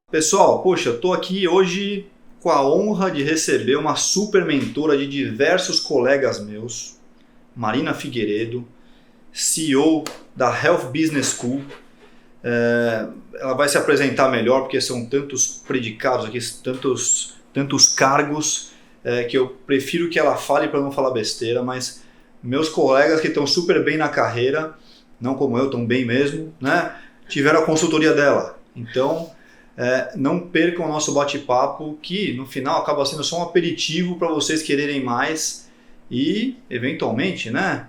Pessoal, poxa, eu estou aqui hoje com a honra de receber uma super mentora de diversos colegas meus, Marina Figueiredo, CEO da Health Business School. Ela vai se apresentar melhor porque são tantos predicados aqui, tantos cargos, que eu prefiro que ela fale para não falar besteira, mas meus colegas que estão super bem na carreira, não como eu, estão bem mesmo, né? Tiveram a consultoria dela. Então, não percam o nosso bate-papo, que no final acaba sendo só um aperitivo para vocês quererem mais e, eventualmente, né,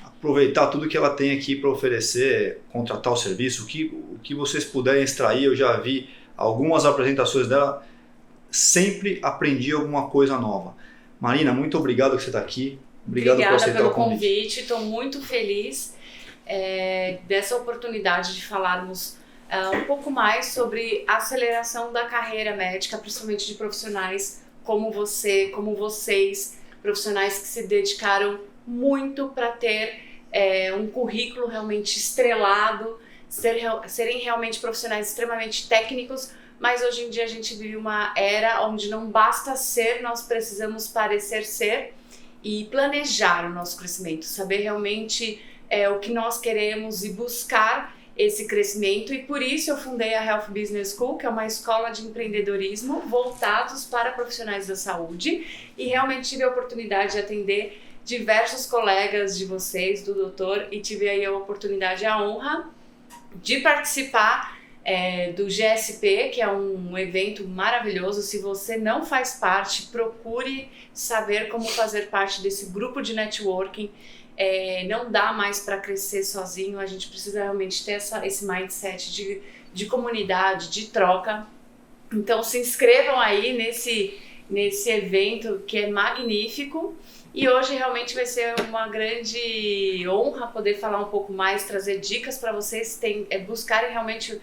aproveitar tudo que ela tem aqui para oferecer, contratar o serviço, o que vocês puderem extrair. Eu já vi algumas apresentações dela, sempre aprendi alguma coisa nova. Marina, muito obrigado que você está aqui. Obrigada por aceitar pelo o convite. Estou muito feliz dessa oportunidade de falarmos um pouco mais sobre a aceleração da carreira médica, principalmente de profissionais como você, como vocês, profissionais que se dedicaram muito para ter um currículo realmente estrelado, serem realmente profissionais extremamente técnicos, mas hoje em dia a gente vive uma era onde não basta ser, nós precisamos parecer ser e planejar o nosso crescimento, saber realmente o que nós queremos e buscar esse crescimento, e por isso eu fundei a Health Business School, que é uma escola de empreendedorismo voltados para profissionais da saúde, e realmente tive a oportunidade de atender diversos colegas de vocês, do doutor, e tive aí a oportunidade, a honra de participar do GSP, que é um evento maravilhoso. Se você não faz parte, procure saber como fazer parte desse grupo de networking. Não dá mais para crescer sozinho, a gente precisa realmente ter esse mindset de comunidade, de troca. Então se inscrevam aí nesse evento que é magnífico, e hoje realmente vai ser uma grande honra poder falar um pouco mais, trazer dicas para vocês buscarem realmente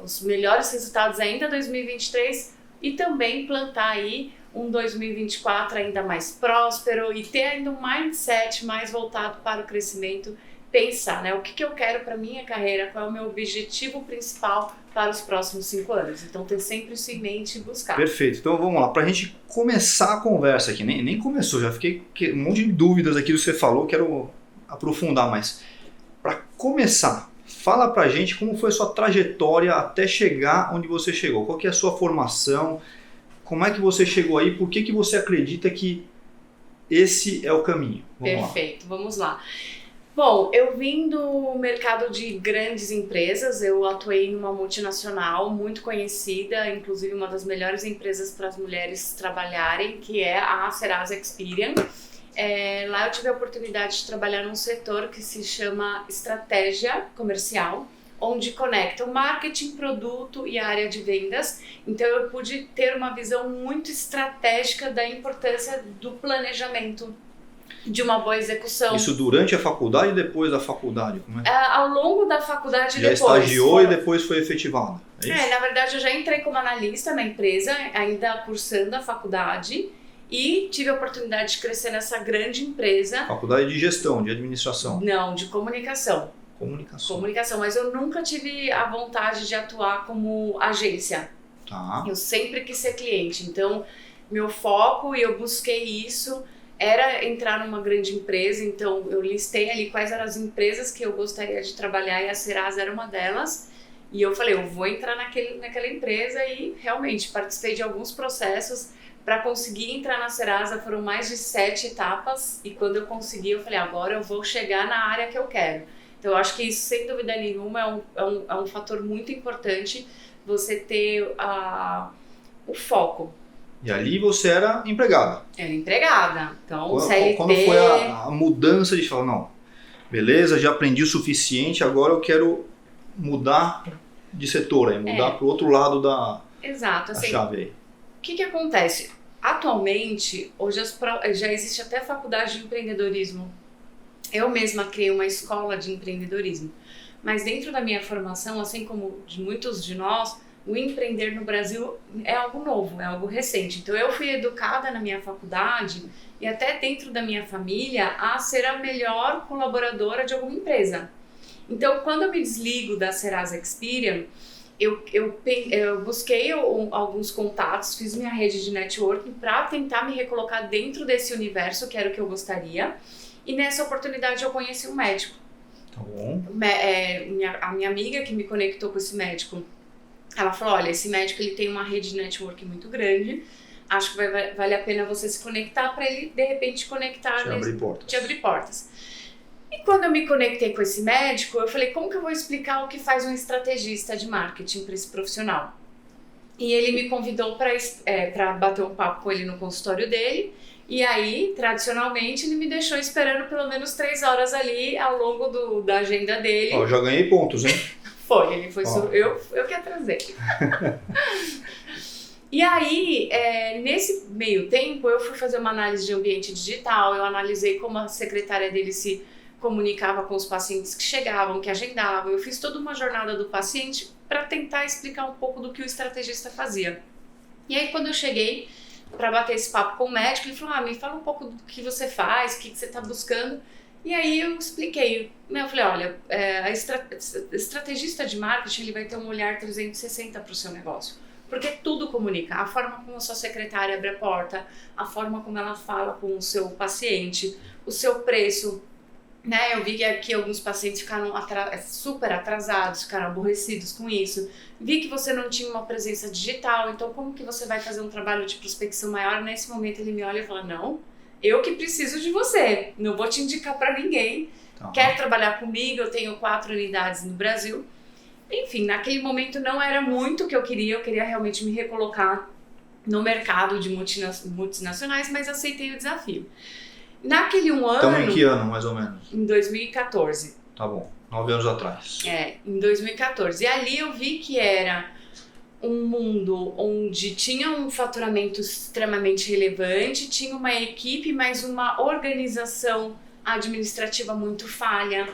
os melhores resultados ainda em 2023 e também plantar aí um 2024 ainda mais próspero e ter ainda um mindset mais voltado para o crescimento, pensar, né, o que eu quero para minha carreira, qual é o meu objetivo principal para os próximos 5 anos. Então ter sempre isso em mente e buscar. Perfeito, então vamos lá, para a gente começar a conversa aqui, nem começou, já fiquei um monte de dúvidas aqui do que você falou, quero aprofundar, mas para começar, fala pra gente como foi a sua trajetória até chegar onde você chegou, qual que é a sua formação, como é que você chegou aí, por que você acredita que esse é o caminho? Perfeito, vamos lá. Bom, eu vim do mercado de grandes empresas, eu atuei numa multinacional muito conhecida, inclusive uma das melhores empresas para as mulheres trabalharem, que é a Serasa Experian. Lá eu tive a oportunidade de trabalhar num setor que se chama estratégia comercial, onde conecta o marketing, produto e a área de vendas. Então eu pude ter uma visão muito estratégica da importância do planejamento, de uma boa execução. Isso durante a faculdade e depois da faculdade? Como é? Ao longo da faculdade já depois. Já estagiou e depois foi efetivado? Na verdade eu já entrei como analista na empresa, ainda cursando a faculdade, e tive a oportunidade de crescer nessa grande empresa. Faculdade de gestão, de administração? Não, de comunicação. Comunicação, mas eu nunca tive a vontade de atuar como agência. Tá. Eu sempre quis ser cliente, então meu foco, e eu busquei isso, era entrar numa grande empresa. Então eu listei ali quais eram as empresas que eu gostaria de trabalhar, e a Serasa era uma delas, e eu falei, eu vou entrar naquela empresa, e realmente participei de alguns processos. Para conseguir entrar na Serasa foram mais de 7 etapas, e quando eu consegui eu falei, agora eu vou chegar na área que eu quero. Então eu acho que isso, sem dúvida nenhuma, é um fator muito importante, você ter o foco. E ali você era empregada? Era empregada. Então, quando foi a mudança de falar, não, beleza, já aprendi o suficiente, agora eu quero mudar de setor, mudar para o outro lado da chave aí. O que acontece? Atualmente, hoje já existe até faculdade de empreendedorismo. Eu mesma criei uma escola de empreendedorismo, mas dentro da minha formação, assim como de muitos de nós, o empreender no Brasil é algo novo, é algo recente. Então eu fui educada na minha faculdade e até dentro da minha família a ser a melhor colaboradora de alguma empresa. Então quando eu me desligo da Serasa Experian, eu busquei alguns contatos, fiz minha rede de networking para tentar me recolocar dentro desse universo, que era o que eu gostaria. E nessa oportunidade eu conheci um médico. Tá bom. A minha amiga que me conectou com esse médico, ela falou, olha, esse médico ele tem uma rede de networking muito grande, acho que vale a pena você se conectar para ele, de repente, conectar... Te abrir portas. E quando eu me conectei com esse médico, eu falei, como que eu vou explicar o que faz um estrategista de marketing para esse profissional? E ele me convidou para bater um papo com ele no consultório dele. E aí, tradicionalmente, ele me deixou esperando pelo menos 3 horas ali ao longo da agenda dele. Ó, já ganhei pontos, hein? Ele foi eu que atrasei. E aí, nesse meio tempo, eu fui fazer uma análise de ambiente digital, eu analisei como a secretária dele se comunicava com os pacientes que chegavam, que agendavam. Eu fiz toda uma jornada do paciente para tentar explicar um pouco do que o estrategista fazia. E aí, quando eu cheguei para bater esse papo com o médico, ele falou, me fala um pouco do que você faz, o que você está buscando. E aí eu expliquei, eu falei, olha, estrategista de marketing, ele vai ter um olhar 360 para o seu negócio. Porque tudo comunica, a forma como a sua secretária abre a porta, a forma como ela fala com o seu paciente, o seu preço, né? Eu vi que aqui alguns pacientes ficaram super atrasados, ficaram aborrecidos com isso. Vi que você não tinha uma presença digital, então como que você vai fazer um trabalho de prospecção maior? Nesse momento ele me olha e fala, não, eu que preciso de você, não vou te indicar para ninguém. Quer trabalhar comigo? Eu tenho 4 unidades no Brasil. Enfim, naquele momento não era muito o que eu queria realmente me recolocar no mercado de multinacionais, mas aceitei o desafio. Naquele ano... Então em que ano, mais ou menos? Em 2014. Tá bom, 9 anos atrás. Em 2014. E ali eu vi que era um mundo onde tinha um faturamento extremamente relevante, tinha uma equipe, mas uma organização administrativa muito falha,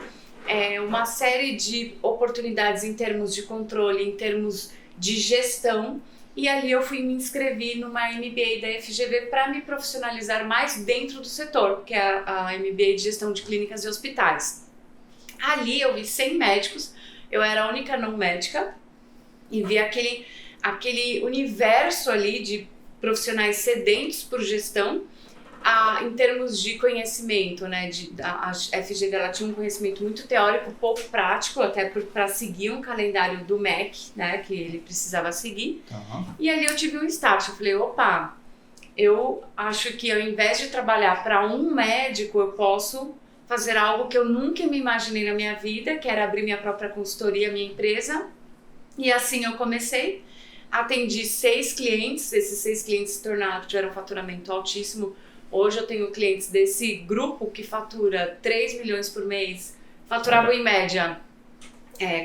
uma série de oportunidades em termos de controle, em termos de gestão. E ali eu fui me inscrever numa MBA da FGV para me profissionalizar mais dentro do setor, que é a MBA de Gestão de Clínicas e Hospitais. Ali eu vi 100 médicos, eu era a única não médica, e vi aquele universo ali de profissionais sedentos por gestão, em termos de conhecimento, né? A FGV ela tinha um conhecimento muito teórico, pouco prático, até para seguir um calendário do MEC, né? Que ele precisava seguir. Uhum. E ali eu tive um start, eu falei, opa, eu acho que ao invés de trabalhar para um médico, eu posso fazer algo que eu nunca me imaginei na minha vida, que era abrir minha própria consultoria, minha empresa. E assim eu comecei, atendi 6 clientes, esses 6 clientes se tiveram um faturamento altíssimo. Hoje eu tenho clientes desse grupo que fatura 3 milhões por mês, faturavam em média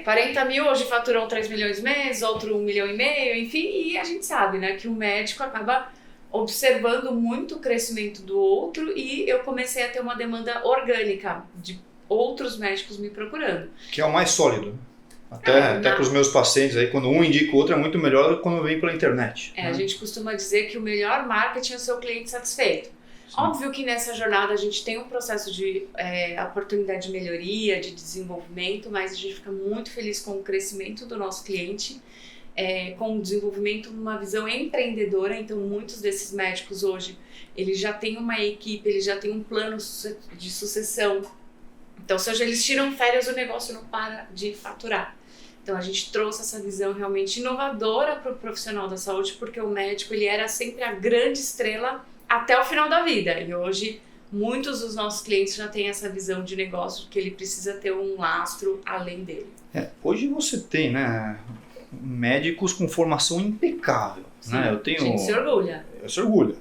40 mil, hoje faturam 3 milhões mês, outro 1,5 milhão, enfim, e a gente sabe, né, que o médico acaba observando muito o crescimento do outro e eu comecei a ter uma demanda orgânica de outros médicos me procurando. Que é o mais sólido. Até para os meus pacientes, aí, quando um indica o outro, é muito melhor do que quando vem pela internet. A gente costuma dizer que o melhor marketing é o seu cliente satisfeito. Sim. Óbvio que nessa jornada a gente tem um processo de oportunidade de melhoria, de desenvolvimento, mas a gente fica muito feliz com o crescimento do nosso cliente, com o desenvolvimento numa visão empreendedora. Então muitos desses médicos hoje, eles já têm uma equipe, eles já têm um plano de sucessão. Então se hoje eles tiram férias, o negócio não para de faturar. Então a gente trouxe essa visão realmente inovadora para o profissional da saúde, porque o médico ele era sempre a grande estrela até o final da vida. E hoje, muitos dos nossos clientes já têm essa visão de negócio, que ele precisa ter um lastro além dele. Hoje você tem, né, médicos com formação impecável. Sim, né? A gente se orgulha. Se orgulha.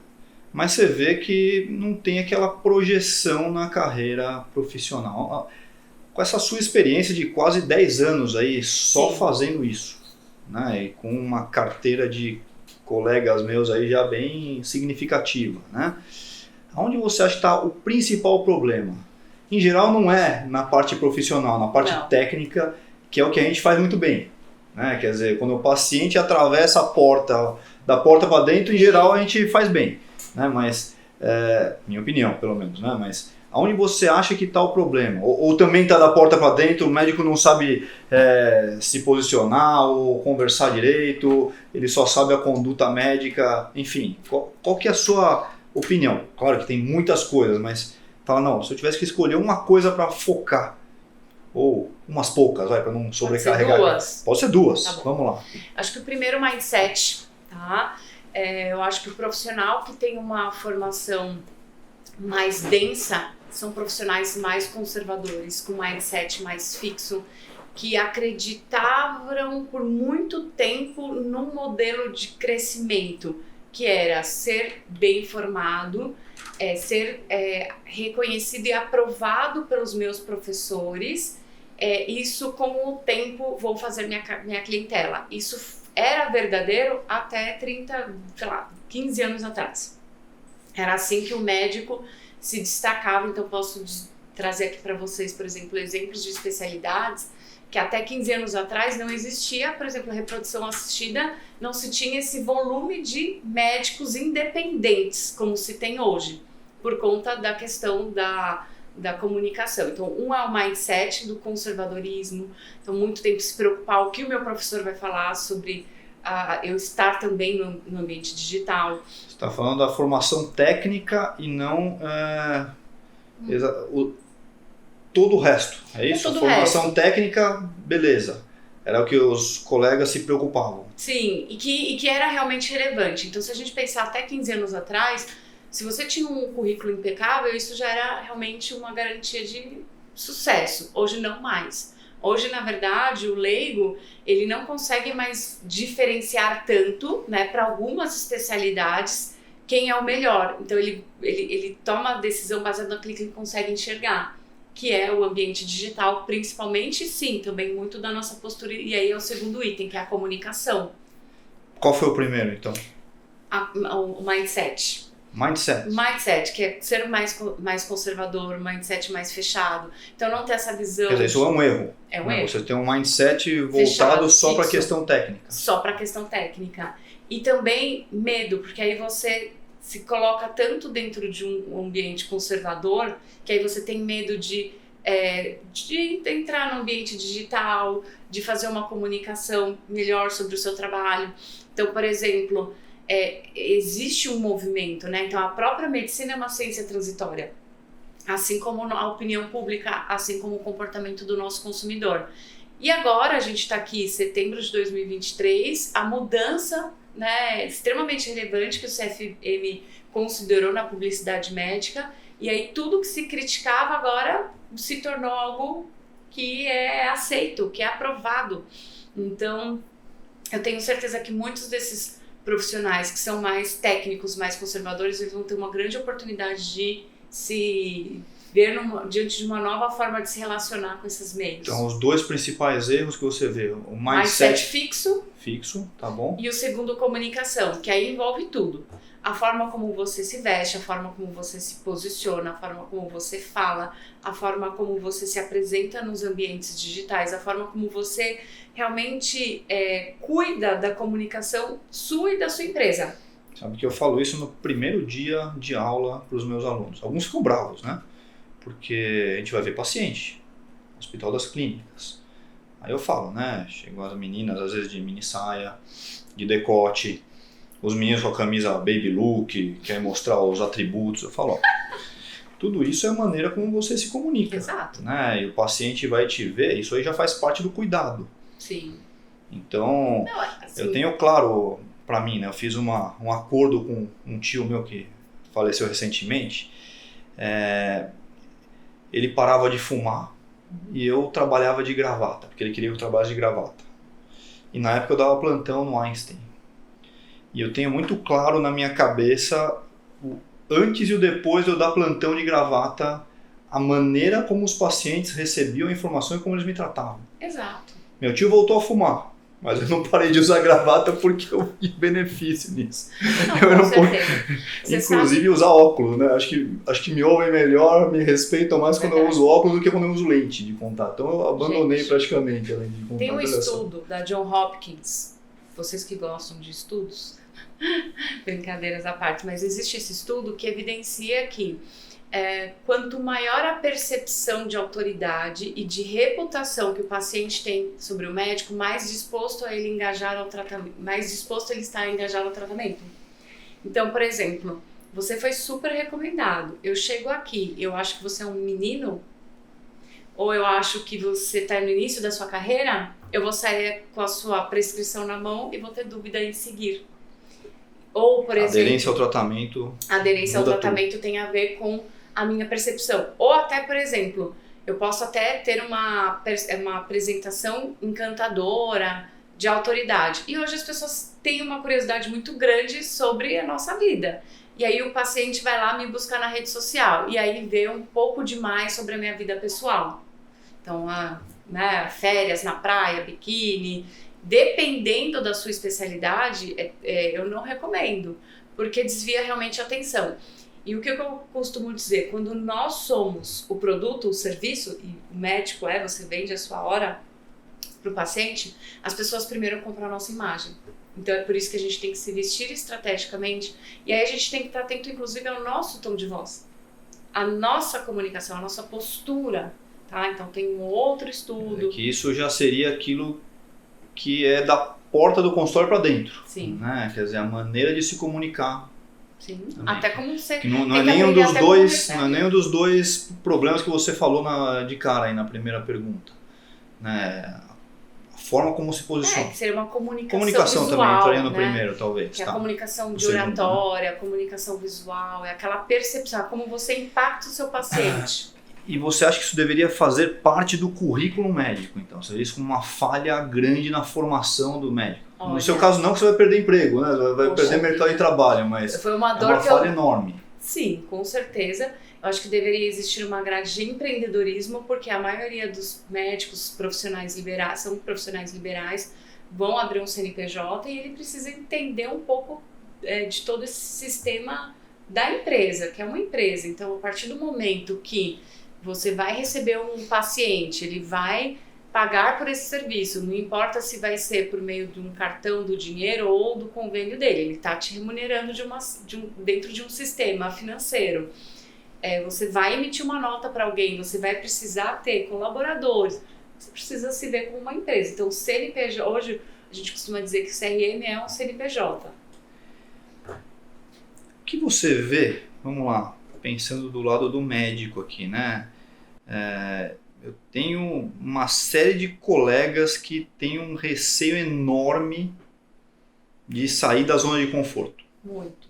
Mas você vê que não tem aquela projeção na carreira profissional. Com essa sua experiência de quase 10 anos aí, só Sim. fazendo isso, né, e com uma carteira de colegas meus aí já bem significativa, né? Onde você acha que está o principal problema? Em geral não é na parte profissional, na parte técnica, que é o que a gente faz muito bem, né? Quer dizer, quando o paciente atravessa a porta, da porta para dentro, em geral a gente faz bem, né? Mas, minha opinião pelo menos, né? Mas Aonde você acha que está o problema? Ou também está da porta para dentro, o médico não sabe se posicionar ou conversar direito, ele só sabe a conduta médica, enfim. Qual que é a sua opinião? Claro que tem muitas coisas, mas fala, não, se eu tivesse que escolher uma coisa para focar, ou umas poucas, para não sobrecarregar. Pode ser duas. Tá, vamos lá. Acho que o primeiro mindset, tá? Eu acho que o profissional que tem uma formação mais densa são profissionais mais conservadores, com mindset mais fixo, que acreditavam por muito tempo num modelo de crescimento, que era ser bem formado, ser reconhecido e aprovado pelos meus professores. Isso com o tempo vou fazer minha clientela. Isso era verdadeiro até 15 anos atrás. Era assim que o médico se destacava. Então posso trazer aqui para vocês, por exemplo, exemplos de especialidades que até 15 anos atrás não existia, por exemplo, reprodução assistida, não se tinha esse volume de médicos independentes como se tem hoje, por conta da questão da comunicação. Então, é o mindset do conservadorismo, então muito tempo se preocupar o que o meu professor vai falar sobre eu estar também no ambiente digital. Você está falando da formação técnica e não todo o resto, é isso? A formação técnica, beleza. Era o que os colegas se preocupavam. Sim, e que era realmente relevante. Então, se a gente pensar até 15 anos atrás, se você tinha um currículo impecável, isso já era realmente uma garantia de sucesso. Hoje não mais. Hoje, na verdade, o leigo, ele não consegue mais diferenciar tanto, né, para algumas especialidades, quem é o melhor. Então, ele toma a decisão baseada naquilo que ele consegue enxergar, que é o ambiente digital, principalmente, sim, também muito da nossa postura. E aí é o segundo item, que é a comunicação. Qual foi o primeiro, então? O mindset. Mindset, que é ser mais conservador, mindset mais fechado. Então, não ter essa visão... Quer dizer, isso é um erro. É um erro. Você tem um mindset voltado fechado, só para a questão técnica. Só para a questão técnica. E também medo, porque aí você se coloca tanto dentro de um ambiente conservador, que aí você tem medo de entrar no ambiente digital, de fazer uma comunicação melhor sobre o seu trabalho. Então, por exemplo... existe um movimento, né? Então a própria medicina é uma ciência transitória, assim como a opinião pública, assim como o comportamento do nosso consumidor. E agora a gente está aqui em setembro de 2023, a mudança, né, extremamente relevante que o CFM considerou na publicidade médica, e aí tudo que se criticava agora se tornou algo que é aceito, que é aprovado. Então eu tenho certeza que muitos desses profissionais que são mais técnicos, mais conservadores, eles vão ter uma grande oportunidade de se ver diante de uma nova forma de se relacionar com esses meios. Então, os dois principais erros que você vê, o mindset fixo, tá bom? E o segundo, comunicação, que aí envolve tudo. A forma como você se veste, a forma como você se posiciona, a forma como você fala, a forma como você se apresenta nos ambientes digitais, a forma como você realmente cuida da comunicação sua e da sua empresa. Sabe que eu falo isso no primeiro dia de aula para os meus alunos. Alguns ficam bravos, né? Porque a gente vai ver paciente, Hospital das Clínicas. Aí eu falo, né? Chegam as meninas, às vezes de mini saia, de decote, os meninos com a camisa baby look, querem mostrar os atributos. Eu falo, ó, tudo isso é a maneira como você se comunica. Exato. Né? E o paciente vai te ver, isso aí já faz parte do cuidado. Sim. Então, assim, eu tenho claro para mim, né? Eu fiz um acordo com um tio meu que faleceu recentemente. Ele parava de fumar e eu trabalhava de gravata, porque ele queria que eu trabalhasse de gravata. E na época eu dava plantão no Einstein. E eu tenho muito claro na minha cabeça o antes e o depois de eu dar plantão de gravata, a maneira como os pacientes recebiam a informação e como eles me tratavam. Exato. Meu tio voltou a fumar, mas eu não parei de usar gravata porque eu vi benefício nisso. Não, com certeza. Inclusive usar óculos, né? Acho que me ouvem melhor, me respeitam mais quando eu uso óculos do que quando eu uso lente de contato. Então eu abandonei praticamente a lente de contato. Tem um estudo da John Hopkins, vocês que gostam de estudos, Brincadeiras à parte, mas existe esse estudo que evidencia que quanto maior a percepção de autoridade e de reputação que o paciente tem sobre o médico, mais disposto ele engajar ao tratamento, mais disposto ele está a engajar ao tratamento. Então, por exemplo, você foi super recomendado. Eu chego aqui, eu acho que você é um menino, ou eu acho que você está no início da sua carreira, eu vou sair com a sua prescrição na mão e vou ter dúvida em seguir. Ou, por exemplo, aderência ao tratamento. Aderência ao tratamento tem a ver com a minha percepção. Ou até, por exemplo, eu posso até ter uma apresentação encantadora, de autoridade. E hoje as pessoas têm uma curiosidade muito grande sobre a nossa vida. E aí o paciente vai lá me buscar na rede social e aí vê um pouco demais sobre a minha vida pessoal. Então, férias na praia, biquíni, dependendo da sua especialidade, eu não recomendo, porque desvia realmente a atenção. E o que eu costumo dizer, quando nós somos o produto, o serviço, e o médico você vende a sua hora para o paciente, as pessoas primeiro compram a nossa imagem. Então é por isso que a gente tem que se vestir estrategicamente e aí a gente tem que estar atento inclusive ao nosso tom de voz, a nossa comunicação, a nossa postura, tá? Então tem um outro estudo. Que isso já seria aquilo que é da porta do consultório para dentro. Sim. Né? Quer dizer, a maneira de se comunicar. Sim. Também. Até como você. Que não é nenhum dos dois, não é nenhum dos dois problemas que você falou de cara aí na primeira pergunta. Né? A forma como se posiciona. Que seria uma comunicação visual, também entraria no primeiro, talvez. Que é a comunicação de oratória, a comunicação visual, é aquela percepção, como você impacta o seu paciente. E você acha que isso deveria fazer parte do currículo médico, então? Seria isso uma falha grande na formação do médico? Olha, no seu caso não, que você vai perder emprego, né? Vai perder mercado de trabalho, mas foi uma dor uma falha enorme. Sim, com certeza. Eu acho que deveria existir uma grade de empreendedorismo, porque a maioria dos médicos profissionais liberais, são profissionais liberais, vão abrir um CNPJ e ele precisa entender um pouco de todo esse sistema da empresa, que é uma empresa. Então, a partir do momento que você vai receber um paciente, ele vai pagar por esse serviço, não importa se vai ser por meio de um cartão do dinheiro ou do convênio dele, ele está te remunerando dentro de um sistema financeiro. Você vai emitir uma nota para alguém, você vai precisar ter colaboradores, você precisa se ver como uma empresa. Então, o CNPJ, hoje a gente costuma dizer que o CRM é um CNPJ. O que você vê, vamos lá, pensando do lado do médico aqui, né? Eu tenho uma série de colegas que têm um receio enorme de sair da zona de conforto. Muito.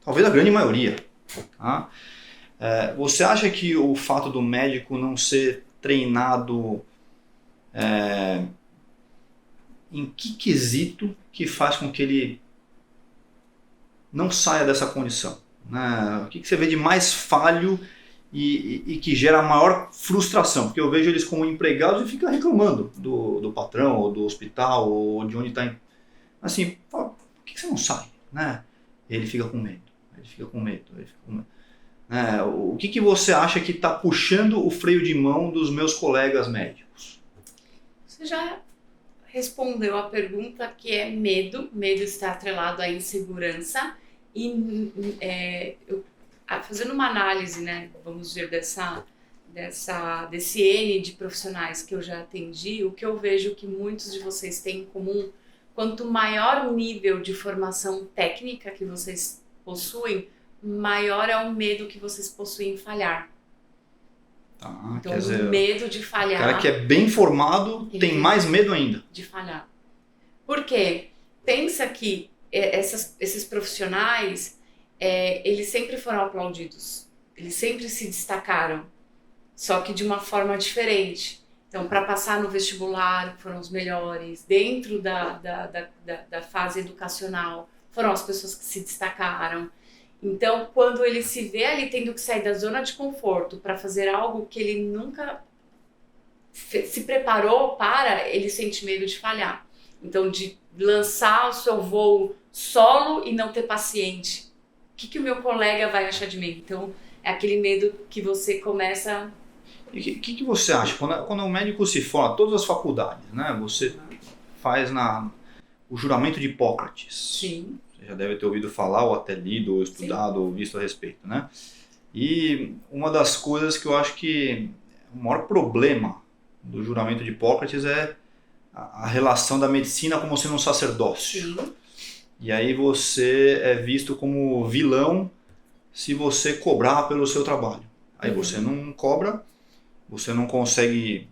Talvez a grande maioria. Tá? Você acha que o fato do médico não ser treinado em que quesito que faz com que ele não saia dessa condição? Né? O que você vê de mais falho e que gera maior frustração? Porque eu vejo eles como empregados e ficam reclamando do patrão, ou do hospital, ou de onde está. Assim, fala, por que você não sai? Né? Ele fica com medo. O que você acha que está puxando o freio de mão dos meus colegas médicos? Você já respondeu a pergunta, que é medo. Medo está atrelado à insegurança. E fazendo uma análise, né, vamos dizer, desse N de profissionais que eu já atendi, o que eu vejo que muitos de vocês têm em comum, quanto maior o nível de formação técnica que vocês possuem, maior é o medo que vocês possuem em falhar. Então, quer dizer, o medo de falhar. O cara que é bem formado tem mais medo ainda. De falhar. Por quê? Pensa que esses profissionais, eles sempre foram aplaudidos. Eles sempre se destacaram. Só que de uma forma diferente. Então, para passar no vestibular, foram os melhores. Dentro da fase educacional, foram as pessoas que se destacaram. Então, quando ele se vê ali tendo que sair da zona de conforto para fazer algo que ele nunca se preparou para, ele sente medo de falhar. Então, de lançar o seu voo solo e não ter paciente. O que o meu colega vai achar de mim? Então, é aquele medo que você começa... E o que você acha? Quando o médico se forma, todas as faculdades, né? Você faz o juramento de Hipócrates. Sim. Você já deve ter ouvido falar, ou até lido, ou estudado, ou visto a respeito, né? E uma das coisas que eu acho que o maior problema do juramento de Hipócrates é a relação da medicina como sendo um sacerdócio. Sim. E aí você é visto como vilão se você cobrar pelo seu trabalho. Aí você não cobra, você não consegue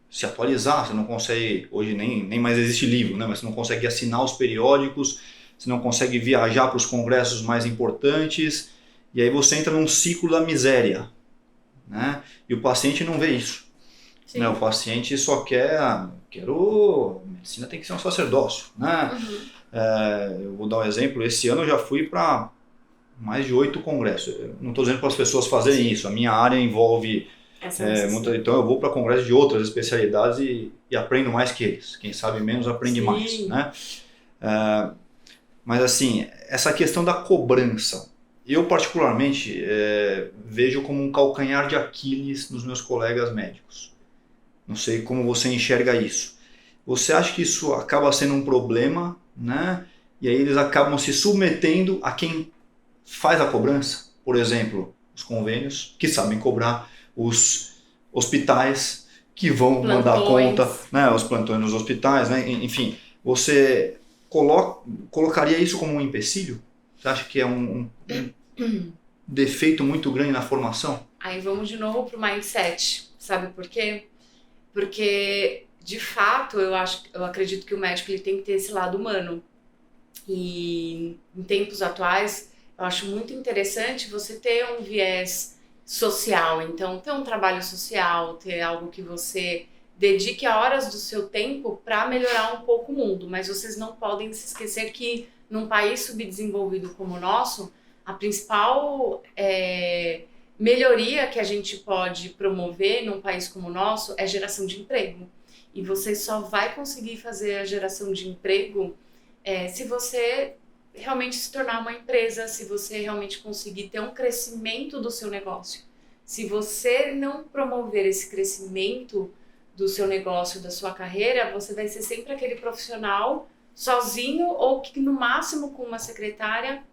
se atualizar, você não consegue, hoje nem mais existe livro, né? Mas você não consegue assinar os periódicos, você não consegue viajar para os congressos mais importantes, e aí você entra num ciclo da miséria, né? E o paciente não vê isso. Né? O paciente só quer, a medicina tem que ser um sacerdócio, né? Eu vou dar um exemplo, esse ano eu já fui para mais de 8 congressos. Eu não estou dizendo para as pessoas fazerem isso, a minha área envolve então eu vou para congressos de outras especialidades e aprendo mais que eles. Quem sabe menos aprende mais, né? Mas assim, essa questão da cobrança, eu particularmente vejo como um calcanhar de Aquiles nos meus colegas médicos. Não sei como você enxerga isso. Você acha que isso acaba sendo um problema, né? E aí eles acabam se submetendo a quem faz a cobrança? Por exemplo, os convênios que sabem cobrar, os hospitais que vão mandar conta, né? Os plantões nos hospitais, né? Enfim, você colocaria isso como um empecilho? Você acha que é um defeito muito grande na formação? Aí vamos de novo pro mindset, sabe por quê? Porque, de fato, eu acredito que o médico ele tem que ter esse lado humano. E em tempos atuais, eu acho muito interessante você ter um viés social. Então, ter um trabalho social, ter algo que você dedique horas do seu tempo para melhorar um pouco o mundo. Mas vocês não podem se esquecer que, num país subdesenvolvido como o nosso, a principal melhoria que a gente pode promover num país como o nosso é geração de emprego. E você só vai conseguir fazer a geração de emprego se você realmente se tornar uma empresa, se você realmente conseguir ter um crescimento do seu negócio. Se você não promover esse crescimento do seu negócio, da sua carreira, você vai ser sempre aquele profissional sozinho ou que no máximo com uma secretária,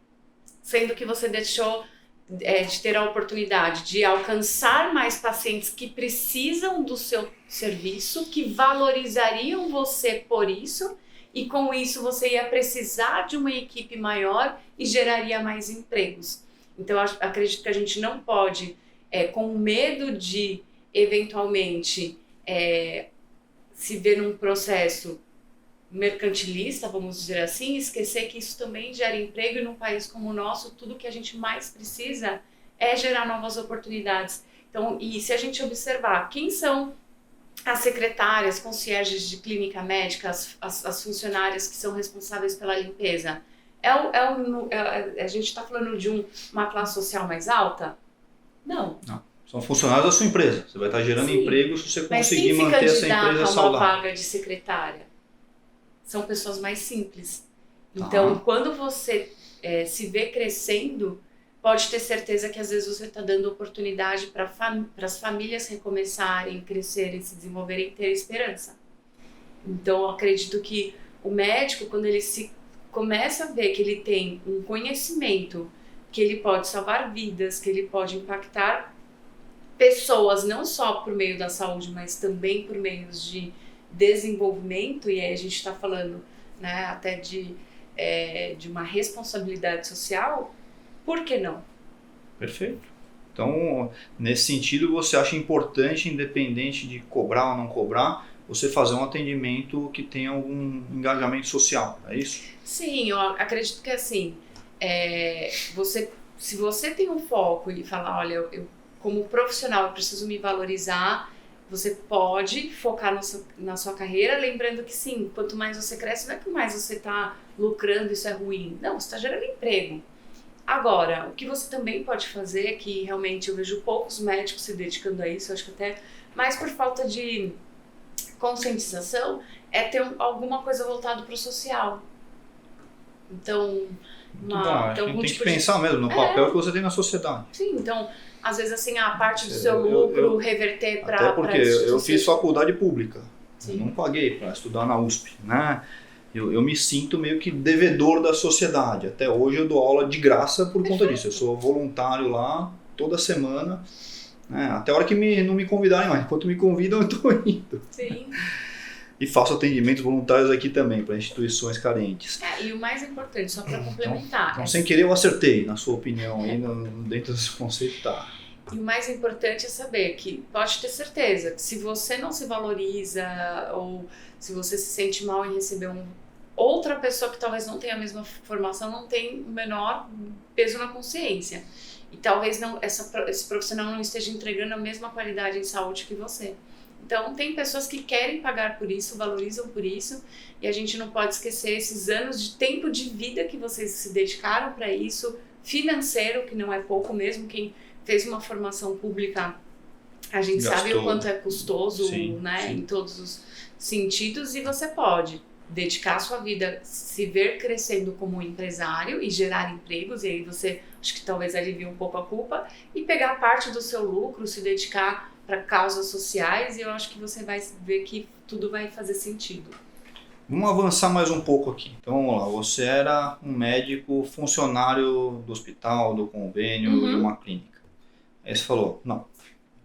sendo que você deixou de ter a oportunidade de alcançar mais pacientes que precisam do seu serviço, que valorizariam você por isso, e com isso você ia precisar de uma equipe maior e geraria mais empregos. Então eu acredito que a gente não pode, com medo de eventualmente se ver num processo mercantilista, vamos dizer assim, esquecer que isso também gera emprego, e num país como o nosso, tudo que a gente mais precisa é gerar novas oportunidades. Então, e se a gente observar quem são as secretárias, concierges de clínica médica, as funcionárias que são responsáveis pela limpeza, a gente está falando de uma classe social mais alta? Não. São funcionários da sua empresa. Você vai estar gerando emprego se você conseguir manter essa empresa saudável. Uma vaga de secretária são pessoas mais simples. Então, quando você se vê crescendo, pode ter certeza que às vezes você está dando oportunidade para as famílias recomeçarem, crescerem, se desenvolverem e ter esperança. Então, eu acredito que o médico, quando ele começa a ver que ele tem um conhecimento, que ele pode salvar vidas, que ele pode impactar pessoas, não só por meio da saúde, mas também por meios de desenvolvimento, e aí a gente está falando, né, até de uma responsabilidade social, por que não? Perfeito. Então, nesse sentido, você acha importante, independente de cobrar ou não cobrar, você fazer um atendimento que tenha algum engajamento social, é isso? Sim, eu acredito que assim, se você tem um foco e falar, olha, eu como profissional eu preciso me valorizar, você pode focar na sua carreira, lembrando que sim, quanto mais você cresce, não é que mais você está lucrando, isso é ruim. Não, você está gerando emprego. Agora, o que você também pode fazer, que realmente eu vejo poucos médicos se dedicando a isso, eu acho que até mais por falta de conscientização, é ter alguma coisa voltada para o social. Então, a gente tem que pensar mesmo no papel que você tem na sociedade. Sim, então, às vezes assim, a parte do seu lucro reverter para... Até porque eu fiz faculdade pública, eu não paguei para estudar na USP, né? eu me sinto meio que devedor da sociedade. Até hoje eu dou aula de graça por conta disso. Eu sou voluntário lá toda semana, né? Até a hora que não me convidarem mais. Enquanto me convidam, eu estou indo. Sim. E faço atendimentos voluntários aqui também, para instituições carentes. E o mais importante, só para complementar. Então, sem querer, eu acertei, na sua opinião, aí dentro desse conceito, tá. E o mais importante é saber que, pode ter certeza, que se você não se valoriza ou se você se sente mal em receber outra pessoa que talvez não tenha a mesma formação, não tem o menor peso na consciência. E talvez esse profissional não esteja entregando a mesma qualidade em saúde que você. Então, tem pessoas que querem pagar por isso, valorizam por isso, e a gente não pode esquecer esses anos de tempo de vida que vocês se dedicaram para isso, financeiro, que não é pouco mesmo. Quem fez uma formação pública, a gente sabe o quanto é custoso, sim, né, sim, em todos os sentidos, e você pode dedicar a sua vida, se ver crescendo como empresário e gerar empregos, e aí você, acho que talvez alivie um pouco a culpa, e pegar parte do seu lucro, se dedicar para causas sociais, e eu acho que você vai ver que tudo vai fazer sentido. Vamos avançar mais um pouco aqui. Então vamos lá, você era um médico funcionário do hospital, do convênio, de uma clínica. Aí você falou, não,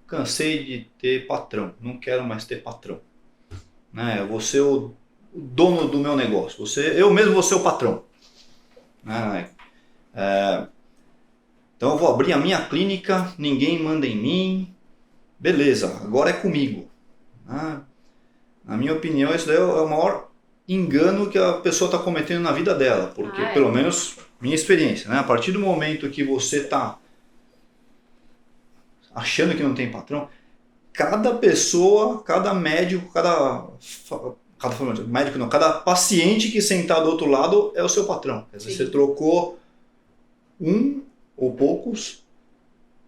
cansei de ter patrão, não quero mais ter patrão. Né? Eu vou ser o dono do meu negócio, eu mesmo vou ser o patrão. Né? Então eu vou abrir a minha clínica, ninguém manda em mim, beleza, agora é comigo. Na minha opinião, isso daí é o maior engano que a pessoa está cometendo na vida dela, porque pelo menos minha experiência, né? A partir do momento que você está achando que não tem patrão, cada pessoa, cada médico, cada paciente que sentar do outro lado é o seu patrão. Quer dizer, você trocou um ou poucos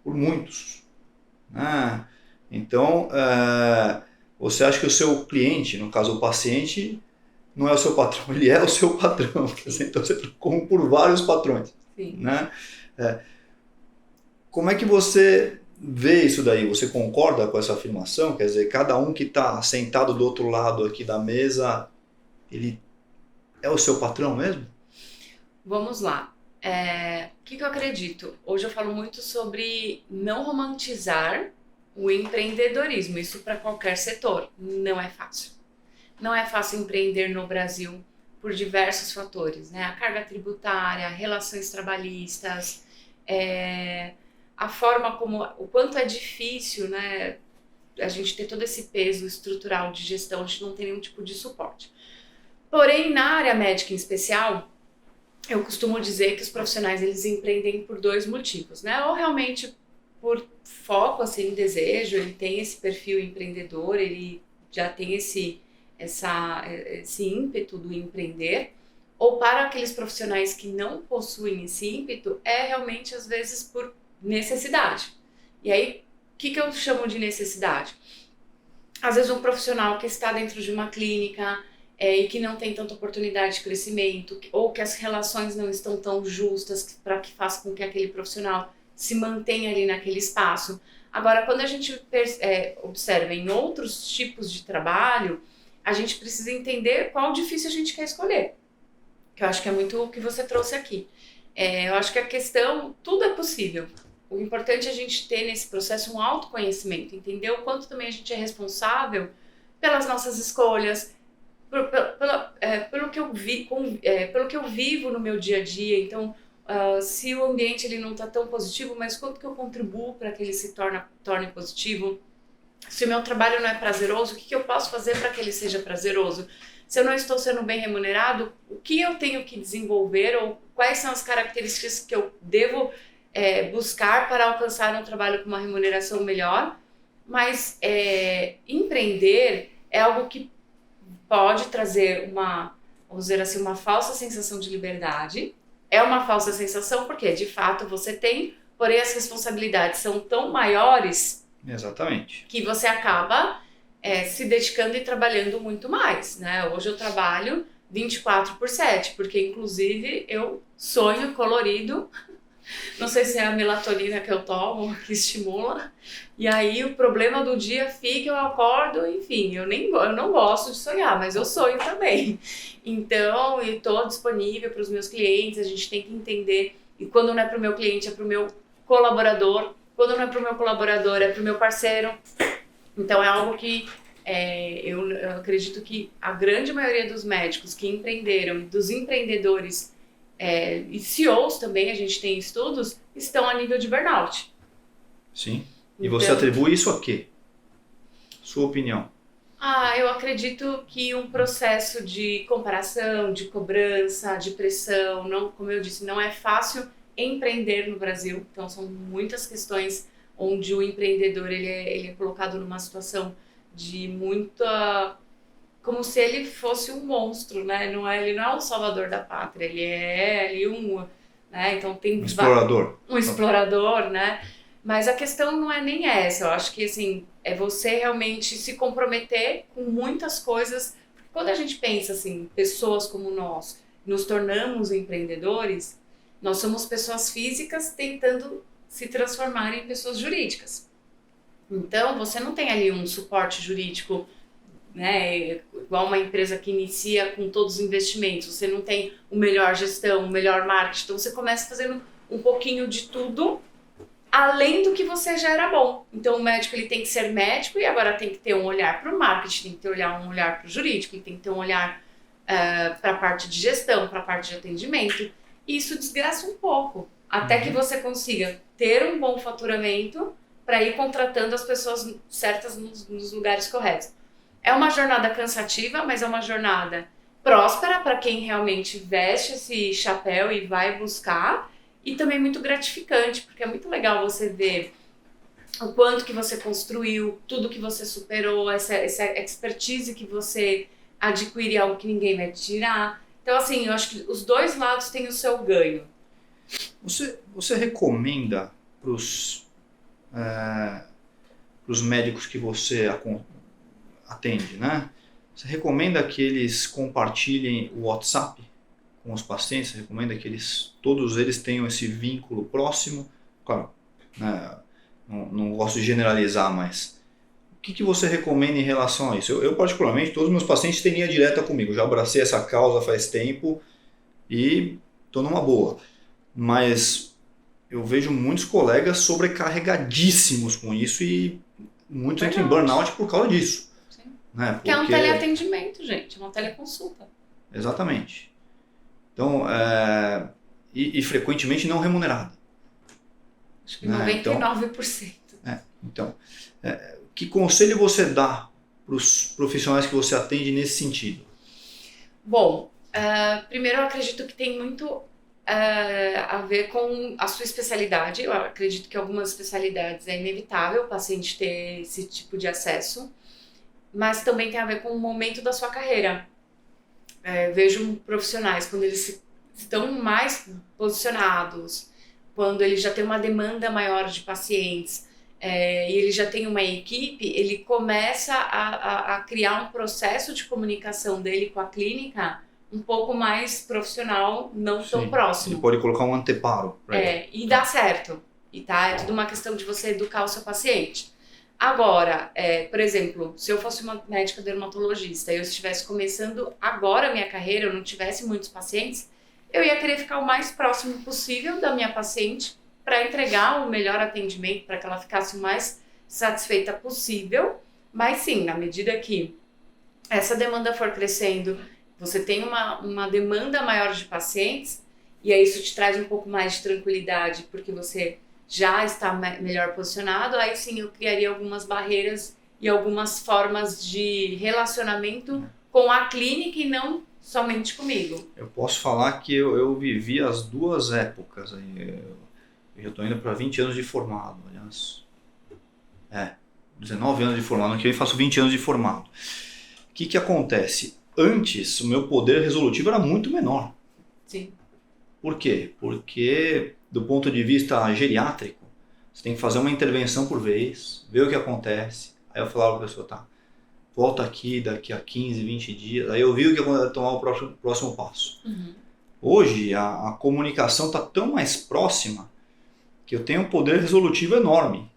por muitos. Então, você acha que o seu cliente, no caso o paciente, não é o seu patrão, ele é o seu patrão. Quer dizer, então você trocou um por vários patrões. Sim. Né? Como é que você vê isso daí? Você concorda com essa afirmação? Quer dizer, cada um que está sentado do outro lado aqui da mesa, ele é o seu patrão mesmo? Vamos lá. O que eu acredito? Hoje eu falo muito sobre não romantizar o empreendedorismo, isso para qualquer setor. Não é fácil. Não é fácil empreender no Brasil por diversos fatores, né? A carga tributária, relações trabalhistas, a forma como, o quanto é difícil, né, a gente ter todo esse peso estrutural de gestão, a gente não tem nenhum tipo de suporte. Porém, na área médica em especial, eu costumo dizer que os profissionais eles empreendem por dois motivos, né? Ou realmente por foco, assim, desejo, ele tem esse perfil empreendedor, ele já tem esse ímpeto do empreender, ou para aqueles profissionais que não possuem esse ímpeto, realmente às vezes por necessidade. E aí, o que eu chamo de necessidade? Às vezes um profissional que está dentro de uma clínica e que não tem tanta oportunidade de crescimento, ou que as relações não estão tão justas para que faça com que aquele profissional se mantenha ali naquele espaço. Agora, quando a gente observa em outros tipos de trabalho, a gente precisa entender qual difícil a gente quer escolher. Que eu acho que é muito o que você trouxe aqui. Eu acho que a questão, tudo é possível. O importante é a gente ter nesse processo um autoconhecimento, entender o quanto também a gente é responsável pelas nossas escolhas, pelo que eu vivo no meu dia a dia. Então, se o ambiente ele não está tão positivo, mas quanto que eu contribuo para que ele se torne positivo? Se o meu trabalho não é prazeroso, o que eu posso fazer para que ele seja prazeroso? Se eu não estou sendo bem remunerado, o que eu tenho que desenvolver ou quais são as características que eu devo buscar para alcançar um trabalho com uma remuneração melhor? Mas empreender é algo que pode trazer vamos dizer assim, uma falsa sensação de liberdade. É uma falsa sensação porque, de fato, você tem, porém as responsabilidades são tão maiores. Exatamente. Que você acaba se dedicando e trabalhando muito mais, né? Hoje eu trabalho 24/7, porque inclusive eu sonho colorido Não sei se é a melatonina que eu tomo que estimula. E aí o problema do dia fica, eu acordo, enfim, eu não gosto de sonhar, mas eu sonho também. Então, eu estou disponível para os meus clientes, a gente tem que entender, e quando não é para o meu cliente, é para o meu colaborador, quando não é para o meu colaborador, é para o meu parceiro. Então é algo que eu acredito que a grande maioria dos médicos que empreenderam, dos empreendedores e CEOs também, a gente tem estudos, estão a nível de burnout. Sim. E você atribui isso a quê? Sua opinião? Eu acredito que um processo de comparação, de cobrança, de pressão, não, como eu disse, não é fácil empreender no Brasil. Então são muitas questões onde o empreendedor ele é colocado numa situação de muita... como se ele fosse um monstro, né? Ele não é o salvador da pátria, ele é ali né? Então tem um explorador. Um explorador, né? Mas a questão não é nem essa, eu acho que assim, é você realmente se comprometer com muitas coisas. Quando a gente pensa assim, pessoas como nós nos tornamos empreendedores, nós somos pessoas físicas tentando se transformar em pessoas jurídicas. Então, você não tem ali um suporte jurídico, né, igual uma empresa que inicia com todos os investimentos. Você não tem o melhor gestão, o melhor marketing. Então, você começa fazendo um pouquinho de tudo, além do que você já era bom. Então, o médico ele tem que ser médico e agora tem que ter um olhar para o marketing, tem que ter um olhar para o jurídico, ele tem que ter um olhar para a parte de gestão, para a parte de atendimento. E isso desgasta um pouco, até que você consiga ter um bom faturamento para ir contratando as pessoas certas nos lugares corretos. É uma jornada cansativa, mas é uma jornada próspera para quem realmente veste esse chapéu e vai buscar, e também muito gratificante, porque é muito legal você ver o quanto que você construiu, tudo que você superou, essa expertise que você adquire, algo que ninguém vai te tirar. Então, assim, eu acho que os dois lados têm o seu ganho. Você recomenda para os médicos que você atende, né? Você recomenda que eles compartilhem o WhatsApp com os pacientes? Você recomenda que todos eles tenham esse vínculo próximo? Claro, né? Não gosto de generalizar, mas o que você recomenda em relação a isso? Eu particularmente, todos os meus pacientes têm linha direta comigo. Já abracei essa causa faz tempo e estou numa boa. Mas eu vejo muitos colegas sobrecarregadíssimos com isso e muitos entram em burnout por causa disso. Sim. Né? Porque é um teleatendimento, gente, é uma teleconsulta. Exatamente. Então, e frequentemente não remunerada. Acho que 99%. Então, que conselho você dá para os profissionais que você atende nesse sentido? Bom, primeiro eu acredito que tem muito a ver com a sua especialidade. Eu acredito que algumas especialidades é inevitável o paciente ter esse tipo de acesso, mas também tem a ver com o momento da sua carreira. Vejo profissionais, quando eles estão mais posicionados, quando ele já tem uma demanda maior de pacientes, e ele já tem uma equipe, ele começa a criar um processo de comunicação dele com a clínica um pouco mais profissional, não tão próximo. Ele pode colocar um anteparo. E dá certo. E tá, é tudo uma questão de você educar o seu paciente. Agora, por exemplo, se eu fosse uma médica dermatologista e eu estivesse começando agora a minha carreira, eu não tivesse muitos pacientes, eu ia querer ficar o mais próximo possível da minha paciente para entregar o melhor atendimento, para que ela ficasse o mais satisfeita possível. Mas sim, na medida que essa demanda for crescendo, você tem uma demanda maior de pacientes, e aí isso te traz um pouco mais de tranquilidade, porque você já está melhor posicionado, aí sim eu criaria algumas barreiras e algumas formas de relacionamento com a clínica e não somente comigo. Eu posso falar que eu vivi as duas épocas. Eu já estou indo para 20 anos de formado, aliás. 19 anos de formado, aqui eu faço 20 anos de formado. O que acontece? Antes, o meu poder resolutivo era muito menor. Sim. Por quê? Porque, do ponto de vista geriátrico, você tem que fazer uma intervenção por vez, ver o que acontece. Aí eu falava para a pessoa, tá, volta aqui daqui a 15, 20 dias. Aí eu vi o que ia tomar o próximo passo. Uhum. Hoje, a comunicação está tão mais próxima que eu tenho um poder resolutivo enorme.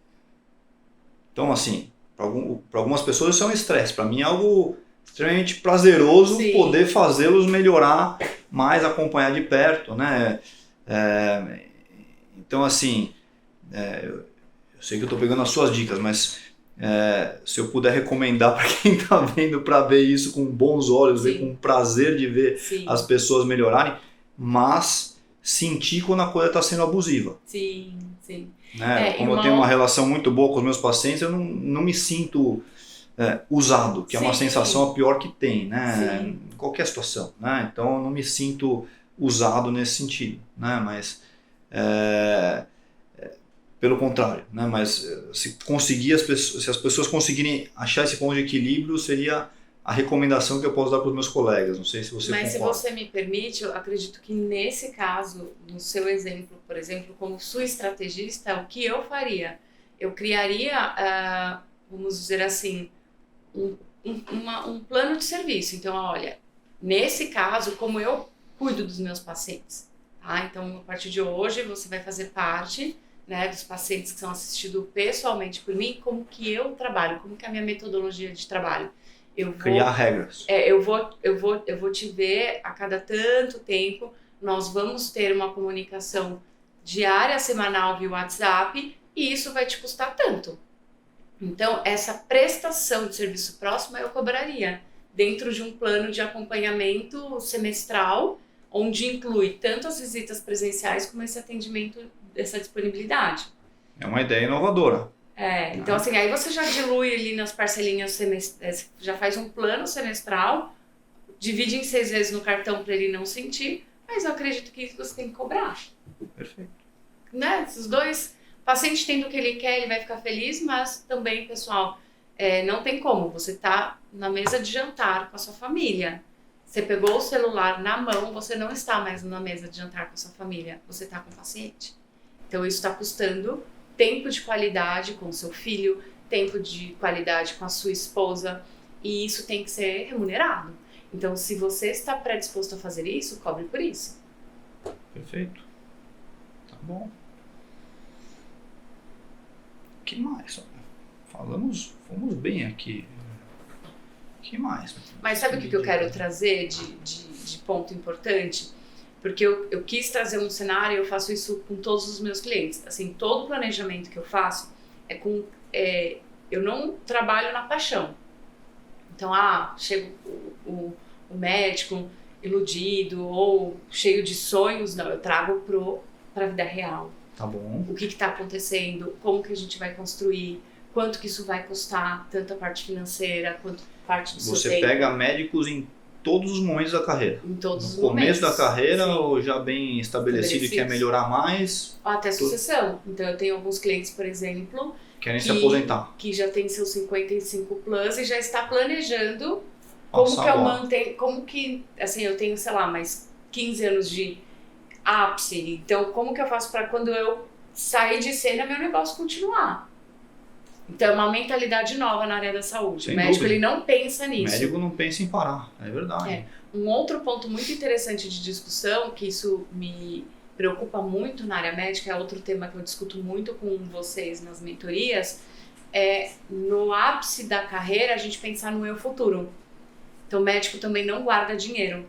Então, assim, para algumas pessoas isso é um estresse. Para mim é algo extremamente prazeroso poder fazê-los melhorar mais, acompanhar de perto, né? Então, assim, eu sei que eu estou pegando as suas dicas, mas se eu puder recomendar para quem está vendo para ver isso com bons olhos, ver com prazer de ver as pessoas melhorarem, mas sentir quando a coisa está sendo abusiva. Sim, sim. Né? Como eu tenho uma relação muito boa com os meus pacientes, eu não me sinto usado, que é uma sensação a pior que tem, né? Em qualquer situação, né? Então eu não me sinto usado nesse sentido, né? Mas pelo contrário, né? Mas se as pessoas conseguirem achar esse ponto de equilíbrio, seria a recomendação que eu posso dar para os meus colegas. Não sei se você concorda. Mas se você me permite, eu acredito que nesse caso, no seu exemplo, por exemplo, como sua estrategista, o que eu faria? Eu criaria, vamos dizer assim, um plano de serviço. Então, olha, nesse caso, como eu cuido dos meus pacientes, tá? Então, a partir de hoje, você vai fazer parte, né, dos pacientes que são assistidos pessoalmente por mim, como que eu trabalho, como que é a minha metodologia de trabalho. Criar regras. Eu vou te ver a cada tanto tempo, nós vamos ter uma comunicação diária, semanal via WhatsApp, e isso vai te custar tanto. Então, essa prestação de serviço próximo eu cobraria dentro de um plano de acompanhamento semestral, onde inclui tanto as visitas presenciais como esse atendimento, essa disponibilidade. É uma ideia inovadora. Então assim, aí você já dilui ali nas parcelinhas, já faz um plano semestral, divide em 6 vezes no cartão para ele não sentir, mas eu acredito que você tem que cobrar. Perfeito. Né? Os dois, o paciente tendo o que ele quer, ele vai ficar feliz, mas também, pessoal, não tem como, você tá na mesa de jantar com a sua família, você pegou o celular na mão, você não está mais na mesa de jantar com a sua família, você está com o paciente. Então isso está custando tempo de qualidade com o seu filho, tempo de qualidade com a sua esposa, e isso tem que ser remunerado. Então, se você está predisposto a fazer isso, cobre por isso. Perfeito. Tá bom. O que mais? Fomos bem aqui. O que mais? Mas sabe o que eu quero trazer de ponto importante? Porque eu quis trazer um cenário, eu faço isso com todos os meus clientes. Assim, todo o planejamento que eu faço eu não trabalho na paixão. Então, chega o médico iludido ou cheio de sonhos, não, eu trago para a vida real. Tá bom. O que está acontecendo, como que a gente vai construir, quanto que isso vai custar, tanto a parte financeira quanto a parte do seu tempo. Você pega médicos em todos os momentos da carreira. Em todos os momentos. No começo da carreira, ou já bem estabelecido e quer melhorar mais? Até sucessão. Então eu tenho alguns clientes, por exemplo, querem se aposentar, que já tem seus 55 plus e já está planejando como que eu mantenho, como que, assim, eu tenho, sei lá, mais 15 anos de ápice, então como que eu faço para quando eu sair de cena, meu negócio continuar? Então é uma mentalidade nova na área da saúde. Sem o médico dúvida. ele não pensa nisso. O médico não pensa em parar, é verdade. Um outro ponto muito interessante de discussão, que isso me preocupa muito na área médica, é outro tema que eu discuto muito com vocês nas mentorias, no ápice da carreira a gente pensar no eu futuro. Então o médico também não guarda dinheiro.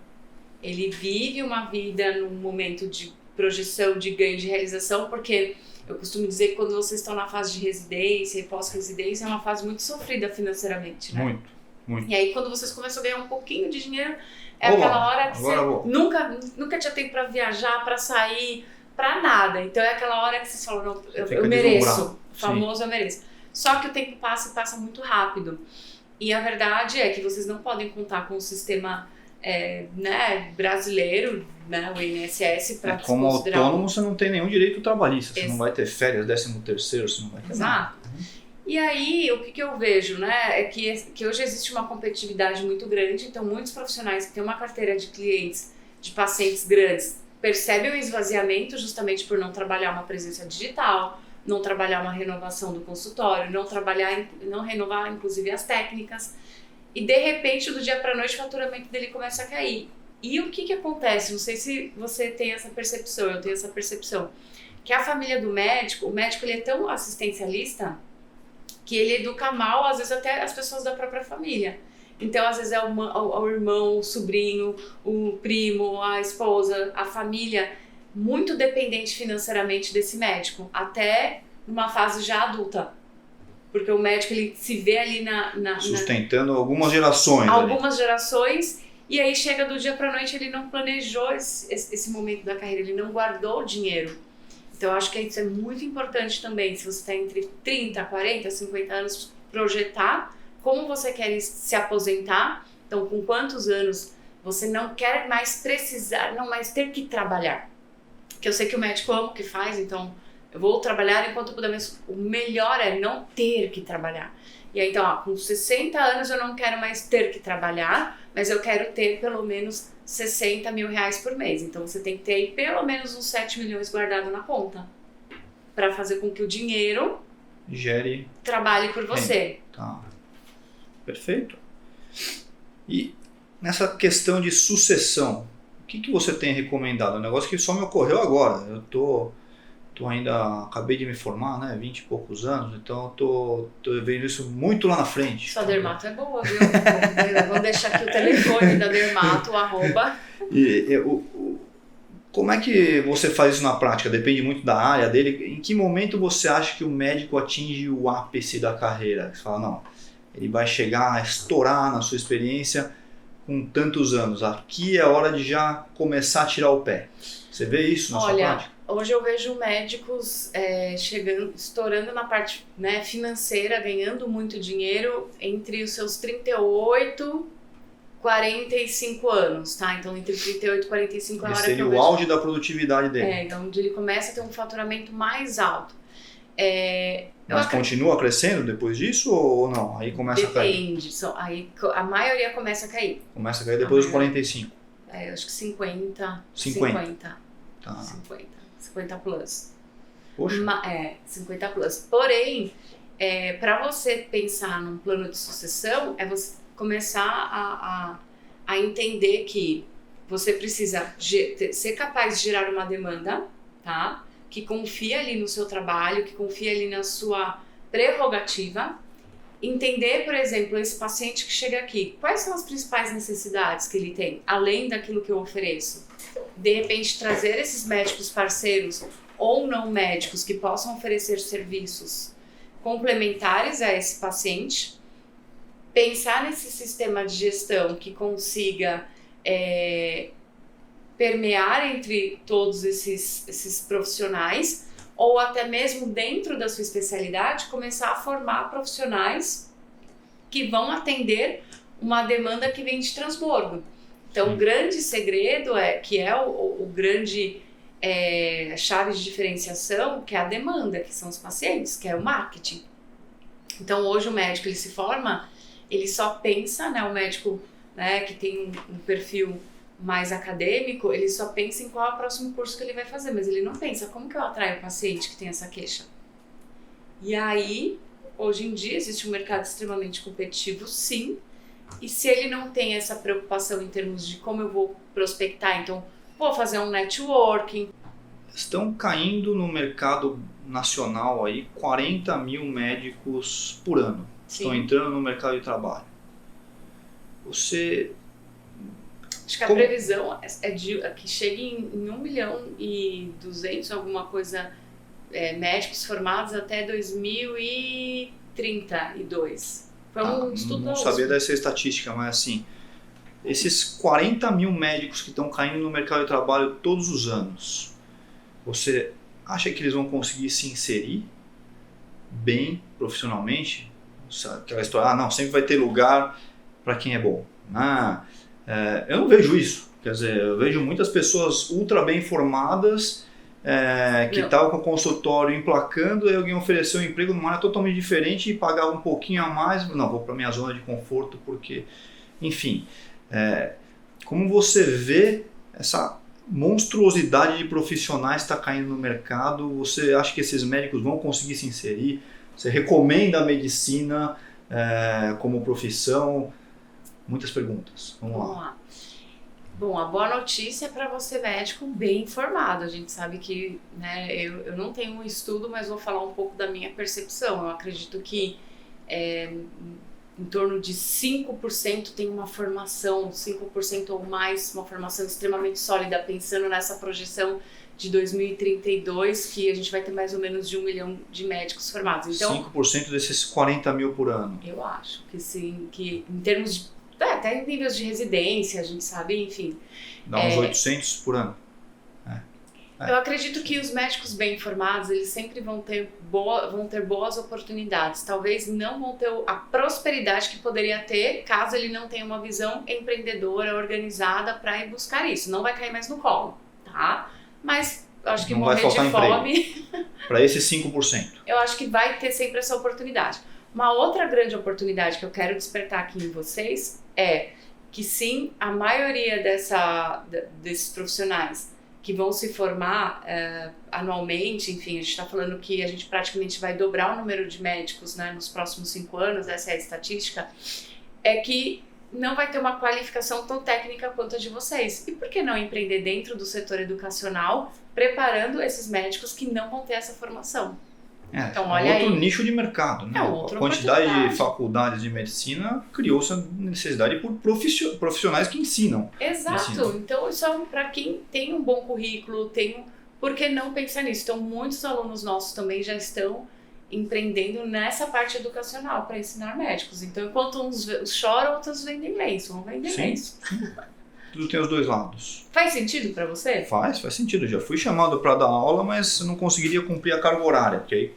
Ele vive uma vida num momento de projeção, de ganho, de realização, porque eu costumo dizer que quando vocês estão na fase de residência e pós-residência é uma fase muito sofrida financeiramente, né? Muito. E aí quando vocês começam a ganhar um pouquinho de dinheiro, aquela hora que você nunca tinha tempo para viajar, para sair, para nada. Então é aquela hora que vocês falam, não, eu mereço, o famoso eu mereço. Só que o tempo passa e passa muito rápido. E a verdade é que vocês não podem contar com o sistema brasileiro, né, o INSS, para como autônomo você não tem nenhum direito trabalhista, você não vai ter férias, 13º, você não vai ter nada. E aí, o que eu vejo, né, é que hoje existe uma competitividade muito grande, então muitos profissionais que têm uma carteira de clientes, de pacientes grandes, percebem o esvaziamento justamente por não trabalhar uma presença digital, não trabalhar uma renovação do consultório, não renovar inclusive as técnicas, e de repente, do dia para a noite, o faturamento dele começa a cair. E o que acontece? Não sei se você tem essa percepção, eu tenho essa percepção. que a família do médico, o médico ele é tão assistencialista que ele educa mal, às vezes até as pessoas da própria família. Então, às vezes é o irmão, o sobrinho, o primo, a esposa, a família, muito dependente financeiramente desse médico, até numa fase já adulta. Porque o médico ele se vê ali sustentando algumas gerações. Algumas gerações, e aí chega do dia para noite, ele não planejou esse momento da carreira, ele não guardou o dinheiro. Então, eu acho que isso é muito importante também, se você está entre 30, 40, 50 anos, projetar como você quer se aposentar, então com quantos anos você não quer mais precisar, não mais ter que trabalhar. Que eu sei que o médico ama o que faz, então eu vou trabalhar enquanto puder, mas o melhor é não ter que trabalhar. E aí então, com 60 anos eu não quero mais ter que trabalhar, mas eu quero ter pelo menos 60 mil reais por mês. Então você tem que ter aí pelo menos uns 7 milhões guardado na conta, para fazer com que o dinheiro trabalhe por você. Tá. Perfeito. E nessa questão de sucessão, o que você tem recomendado? Um negócio que só me ocorreu agora. Eu tô ainda, acabei de me formar, né? 20 e poucos anos, então tô vendo isso muito lá na frente. Sua Dermato é boa, viu? Vou deixar aqui o telefone da Dermato, @. Como é que você faz isso na prática? Depende muito da área dele. Em que momento você acha que o médico atinge o ápice da carreira? Você fala, não, ele vai chegar a estourar na sua experiência com tantos anos. Aqui é a hora de já começar a tirar o pé. Você vê isso na sua prática? Hoje eu vejo médicos estourando na parte, né, financeira, ganhando muito dinheiro entre os seus 38 e 45 anos, tá? Então entre 38 e 45 é a hora que eu vejo. Seria o auge da produtividade dele. Então onde ele começa a ter um faturamento mais alto. Mas continua crescendo depois disso ou não? Aí começa a cair? Depende. Aí a maioria começa a cair. Começa a cair depois dos 45? Eu acho que 50. 50. Tá. 50 plus. Poxa. 50 plus. Porém, para você pensar num plano de sucessão, é você começar a entender que você precisa ser capaz de gerar uma demanda, tá? Que confia ali no seu trabalho, que confia ali na sua prerrogativa. Entender, por exemplo, esse paciente que chega aqui, quais são as principais necessidades que ele tem, além daquilo que eu ofereço. De repente, trazer esses médicos parceiros ou não médicos que possam oferecer serviços complementares a esse paciente. Pensar nesse sistema de gestão que consiga permear entre todos esses profissionais, ou até mesmo dentro da sua especialidade, começar a formar profissionais que vão atender uma demanda que vem de transbordo. Então, o grande segredo que é o grande chave de diferenciação, que é a demanda, que são os pacientes, que é o marketing. Então, hoje o médico ele se forma, ele só pensa, né, o médico, né, que tem um perfil mais acadêmico, ele só pensa em qual é o próximo curso que ele vai fazer, mas ele não pensa como que eu atraio o paciente que tem essa queixa. E aí, hoje em dia, existe um mercado extremamente competitivo, sim, e se ele não tem essa preocupação em termos de como eu vou prospectar, então vou fazer um networking. Estão caindo no mercado nacional aí 40 mil médicos por ano. Sim. Estão entrando no mercado de trabalho. Acho que a previsão é que chegue em 1.200.000, alguma coisa, médicos formados até 2032. Foi um estudo. Não sabia dessa estatística, mas assim, esses 40 mil médicos que estão caindo no mercado de trabalho todos os anos, você acha que eles vão conseguir se inserir bem profissionalmente? Aquela história, não, sempre vai ter lugar para quem é bom. Eu não vejo isso. Quer dizer, eu vejo muitas pessoas ultra bem formadas que estavam com o consultório emplacando e alguém ofereceu um emprego numa área totalmente diferente e pagava um pouquinho a mais. Não, vou para minha zona de conforto porque... Enfim, como você vê essa monstruosidade de profissionais que está caindo no mercado? Você acha que esses médicos vão conseguir se inserir? Você recomenda a medicina como profissão? Muitas perguntas. Vamos lá. Bom, a boa notícia é para você médico bem informado. A gente sabe que, né, eu não tenho um estudo, mas vou falar um pouco da minha percepção. Eu acredito que em torno de 5% tem uma formação, 5% ou mais, uma formação extremamente sólida, pensando nessa projeção de 2032, que a gente vai ter mais ou menos de 1 milhão de médicos formados. Então, 5% desses 40 mil por ano. Eu acho que sim, que em termos de até em níveis de residência, a gente sabe, enfim. Dá uns 800 por ano. Eu acredito que os médicos bem informados, eles sempre vão ter boas oportunidades. Talvez não vão ter a prosperidade que poderia ter caso ele não tenha uma visão empreendedora, organizada para ir buscar isso. Não vai cair mais no colo, tá? Mas eu acho que não morrer vai de faltar fome... Para esses 5%. Eu acho que vai ter sempre essa oportunidade. Uma outra grande oportunidade que eu quero despertar aqui em vocês é que sim, a maioria desses profissionais que vão se formar anualmente, enfim, a gente está falando que a gente praticamente vai dobrar o número de médicos, né, nos próximos 5 anos, essa é a estatística, é que não vai ter uma qualificação tão técnica quanto a de vocês. E por que não empreender dentro do setor educacional, preparando esses médicos que não vão ter essa formação? Então, olha outro aí. Nicho de mercado, né? Outra a quantidade de faculdades de medicina criou-se a necessidade por profissionais que ensinam. Exato. Medicina. Então, isso é para quem tem um bom currículo, por que não pensar nisso? Então, muitos alunos nossos também já estão empreendendo nessa parte educacional para ensinar médicos. Então, enquanto uns choram, outros vendem lenço. Vão vender lenço. Tudo tem os dois lados. Faz sentido para você? Faz sentido. Já fui chamado para dar aula, mas não conseguiria cumprir a carga horária, porque aí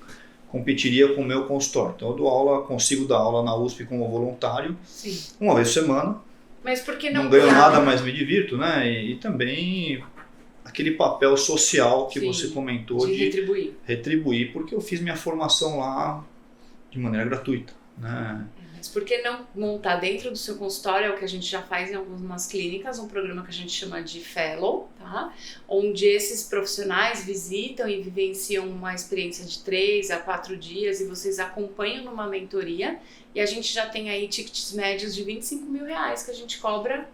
competiria com o meu consultório. Então eu consigo dar aula na USP como voluntário, Sim. uma vez por semana. Mas por que não? Não ganho nada, mas me divirto, né? E também aquele papel social que você comentou de retribuir, porque eu fiz minha formação lá de maneira gratuita, né? Mas por que não montar dentro do seu consultório, é o que a gente já faz em algumas clínicas, um programa que a gente chama de Fellow, tá? Onde esses profissionais visitam e vivenciam uma experiência de 3 a 4 dias e vocês acompanham numa mentoria, e a gente já tem aí tickets médios de R$25 mil que a gente cobra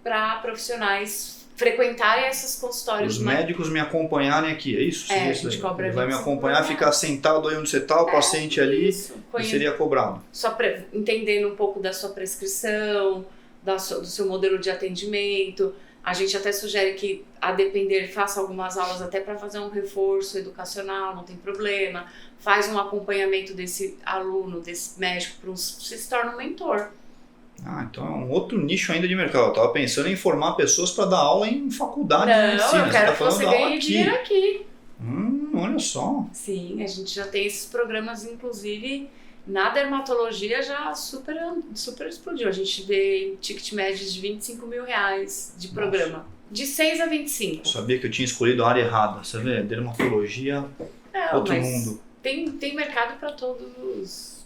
para profissionais frequentarem esses consultórios. Os médicos me acompanharem aqui, é isso? A gente cobra. Ele vai me acompanhar, ficar sentado aí onde você está, o paciente ali, e seria cobrado. Só entendendo um pouco da sua prescrição, do seu modelo de atendimento. A gente até sugere que, a depender, faça algumas aulas até para fazer um reforço educacional, não tem problema. Faz um acompanhamento desse aluno, desse médico, se torna um mentor. Então é um outro nicho ainda de mercado. Eu estava pensando em formar pessoas para dar aula em faculdade de medicina. Não, eu quero que você ganhe dinheiro aqui. Olha só. Sim, a gente já tem esses programas, inclusive na dermatologia já super explodiu. A gente vê ticket médios de R$25 mil de programa. Nossa. De 6 a 25. Eu sabia que eu tinha escolhido a área errada. Você vê, dermatologia, outro mundo. Tem mercado para todos.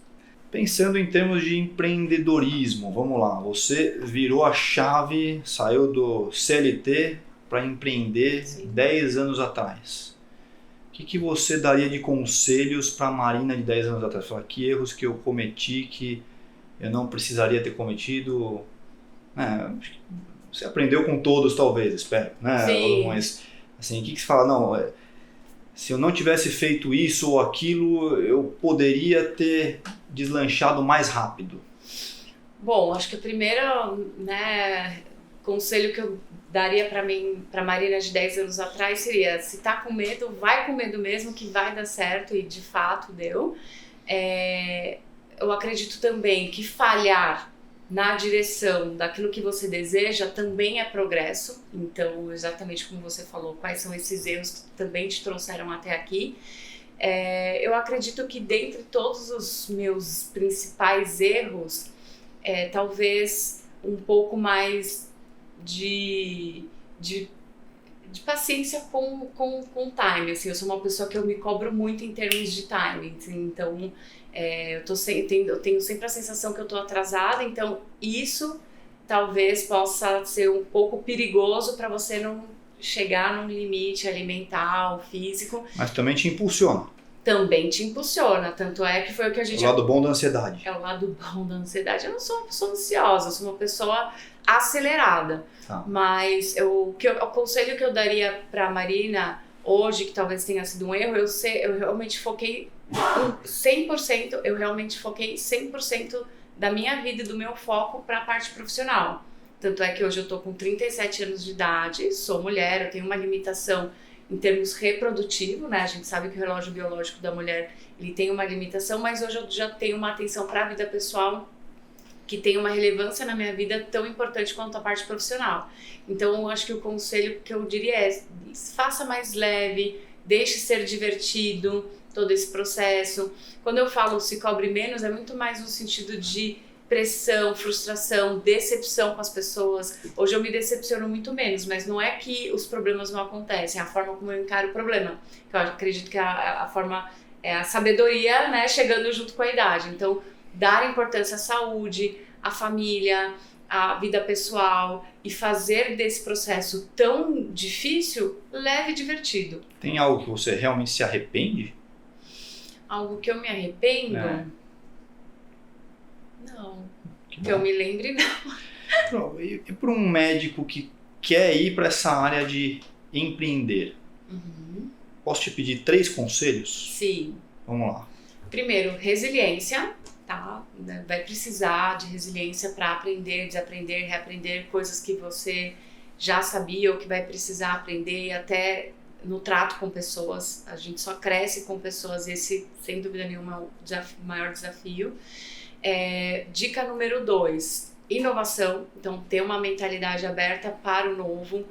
Pensando em termos de empreendedorismo, vamos lá, você virou a chave, saiu do CLT para empreender 10 anos atrás. O que você daria de conselhos para a Marina de 10 anos atrás? Falar que erros que eu cometi que eu não precisaria ter cometido. Você aprendeu com todos, talvez, espero. Né? Sim. Mas assim, o que você fala? Não, se eu não tivesse feito isso ou aquilo, eu poderia ter deslanchado mais rápido. Bom, acho que o primeiro conselho que eu daria para Marina de 10 anos atrás seria: se tá com medo, vai com medo mesmo, que vai dar certo, e de fato deu. Eu acredito também que falhar na direção daquilo que você deseja também é progresso. Então, exatamente como você falou, quais são esses erros que também te trouxeram até aqui. Eu acredito que dentre todos os meus principais erros, talvez um pouco mais de paciência com o time. Assim, eu sou uma pessoa que eu me cobro muito em termos de time. Assim, então, eu tenho sempre a sensação que eu estou atrasada. Então, isso talvez possa ser um pouco perigoso para você não chegar num limite alimentar ou físico. Mas também te impulsiona. também te impulsiona. Tanto é que foi o que a gente... O lado bom da ansiedade. É o lado bom da ansiedade. Eu não sou uma pessoa ansiosa, eu sou uma pessoa acelerada. Tá. Mas o conselho que eu daria pra Marina hoje, que talvez tenha sido um erro, eu realmente foquei 100%, eu realmente foquei 100% da minha vida e do meu foco para a parte profissional. Tanto é que hoje eu tô com 37 anos de idade, sou mulher, eu tenho uma limitação em termos reprodutivos, né? A gente sabe que o relógio biológico da mulher, ele tem uma limitação, mas hoje eu já tenho uma atenção para a vida pessoal que tem uma relevância na minha vida tão importante quanto a parte profissional. Então, eu acho que o conselho que eu diria é: faça mais leve, deixe ser divertido todo esse processo. Quando eu falo se cobre menos, é muito mais no sentido de pressão, frustração, decepção com as pessoas. Hoje eu me decepciono muito menos, mas não é que os problemas não acontecem, é a forma como eu encaro o problema. Eu acredito que a forma é a sabedoria, né, chegando junto com a idade. Então, dar importância à saúde, à família, à vida pessoal e fazer desse processo tão difícil leve e divertido. Tem algo que você realmente se arrepende? Algo que eu me arrependo? Não. Que eu me lembre, não. E para um médico que quer ir para essa área de empreender, posso te pedir 3 conselhos? Sim. Vamos lá. Primeiro, resiliência, tá? Vai precisar de resiliência para aprender, desaprender, reaprender coisas que você já sabia ou que vai precisar aprender, até no trato com pessoas. A gente só cresce com pessoas, esse, sem dúvida nenhuma, é o maior desafio. Dica número 2, inovação. Então, ter uma mentalidade aberta para o novo.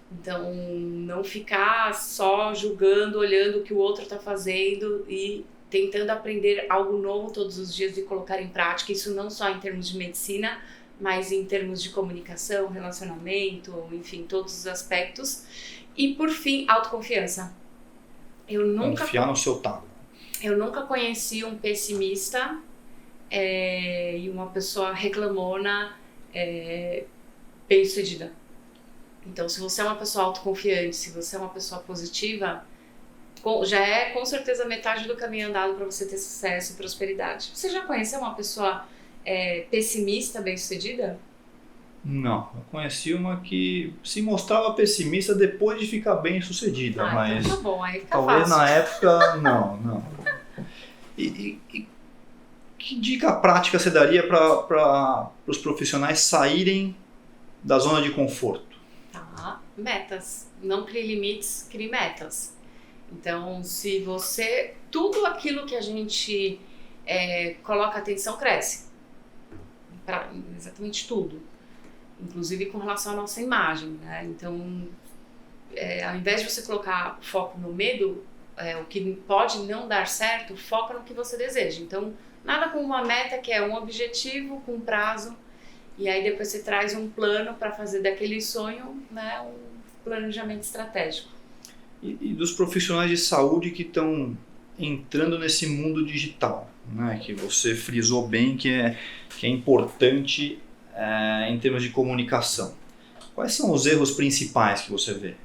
Então, não ficar só julgando, olhando o que o outro está fazendo e tentando aprender algo novo todos os dias e colocar em prática. Isso não só em termos de medicina, mas em termos de comunicação, relacionamento, enfim, todos os aspectos. E, por fim, autoconfiança. Confiar no seu taco. Eu nunca conheci um pessimista e uma pessoa reclamona bem-sucedida. Então, se você é uma pessoa autoconfiante, se você é uma pessoa positiva, já é com certeza metade do caminho andado para você ter sucesso e prosperidade. Você já conheceu uma pessoa pessimista bem-sucedida? Não, eu conheci uma que se mostrava pessimista depois de ficar bem-sucedida, mas então tá bom, aí fica talvez fácil. na época, não. E que dica prática você daria para os profissionais saírem da zona de conforto? Tá, metas. Não crie limites, crie metas. Então, se você... Tudo aquilo que a gente coloca atenção cresce. Exatamente tudo. Inclusive com relação à nossa imagem, né? Então, ao invés de você colocar foco no medo, o que pode não dar certo, foca no que você deseja. Então, nada com uma meta que é um objetivo com prazo, e aí depois você traz um plano para fazer daquele sonho, né, um planejamento estratégico. E dos profissionais de saúde que estão entrando nesse mundo digital, né, que você frisou bem que é importante em termos de comunicação. Quais são os erros principais que você vê?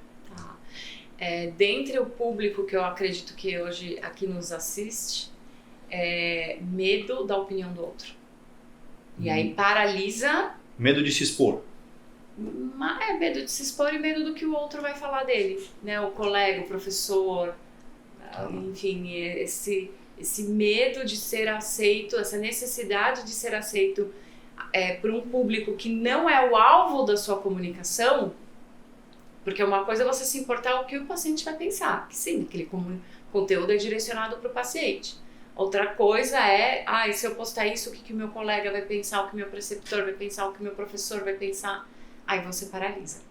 Dentre o público que eu acredito que hoje aqui nos assiste, medo da opinião do outro. E aí paralisa... Medo de se expor. Medo de se expor e medo do que o outro vai falar dele, né? O colega, o professor, enfim, esse medo de ser aceito, essa necessidade de ser aceito por um público que não é o alvo da sua comunicação, porque uma coisa é você se importar o que o paciente vai pensar, que sim, aquele conteúdo é direcionado para o paciente. Outra coisa é, se eu postar isso, o que o meu colega vai pensar, o que o meu preceptor vai pensar, o que o meu professor vai pensar. Aí você paralisa.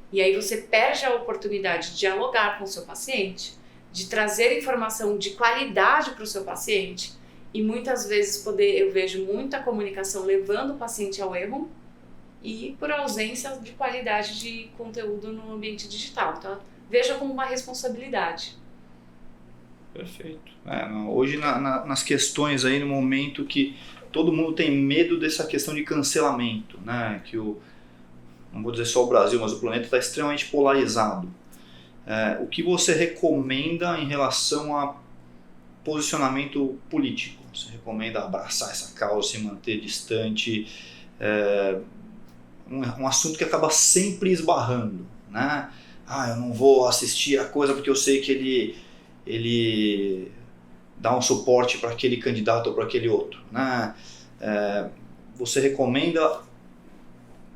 E aí você perde a oportunidade de dialogar com o seu paciente, de trazer informação de qualidade para o seu paciente, e muitas vezes eu vejo muita comunicação levando o paciente ao erro e por ausência de qualidade de conteúdo no ambiente digital. Então, veja como uma responsabilidade. Perfeito. Hoje nas questões aí, no momento que todo mundo tem medo dessa questão de cancelamento, né? Que não vou dizer só o Brasil, mas o planeta está extremamente polarizado. O que você recomenda em relação a posicionamento político. Você recomenda abraçar essa causa, se manter distante, um assunto que acaba sempre esbarrando, né? Eu não vou assistir a coisa porque eu sei que ele dá um suporte para aquele candidato ou para aquele outro, né? Você recomenda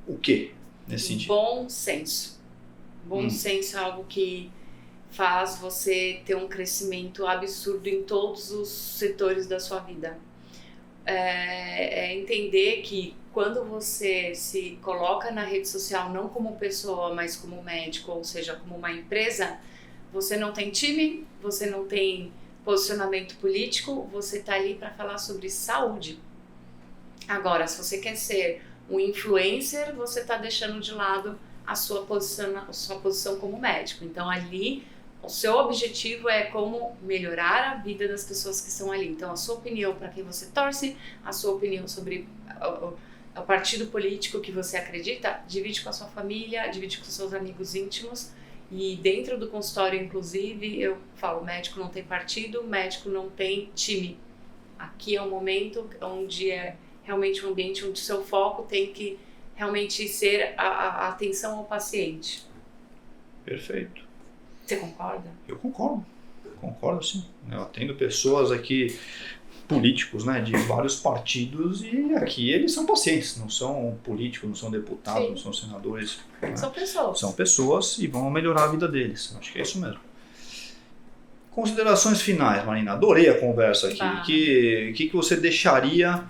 o que nesse sentido? Bom senso. Bom senso é algo que faz você ter um crescimento absurdo em todos os setores da sua vida. Entender que quando você se coloca na rede social não como pessoa, mas como médico, ou seja, como uma empresa, você não tem time, você não tem posicionamento político, você está ali para falar sobre saúde. Agora, se você quer ser um influencer, você está deixando de lado a sua posição como médico. Então, ali, o seu objetivo é como melhorar a vida das pessoas que estão ali. Então, a sua opinião para quem você torce, a sua opinião sobre o partido político que você acredita, divide com a sua família, divide com seus amigos íntimos. E dentro do consultório, inclusive, eu falo, médico não tem partido, médico não tem time. Aqui é um momento onde é realmente um ambiente onde o seu foco tem que realmente ser a atenção ao paciente. Perfeito. Você concorda? Eu concordo sim. Eu atendo pessoas aqui, políticos, né, de vários partidos, e aqui eles são pacientes, não são políticos, não são deputados, não são senadores. Né? São pessoas. São pessoas e vão melhorar a vida deles. Acho que é isso mesmo. Considerações finais, Marina. Adorei a conversa aqui. O que você deixaria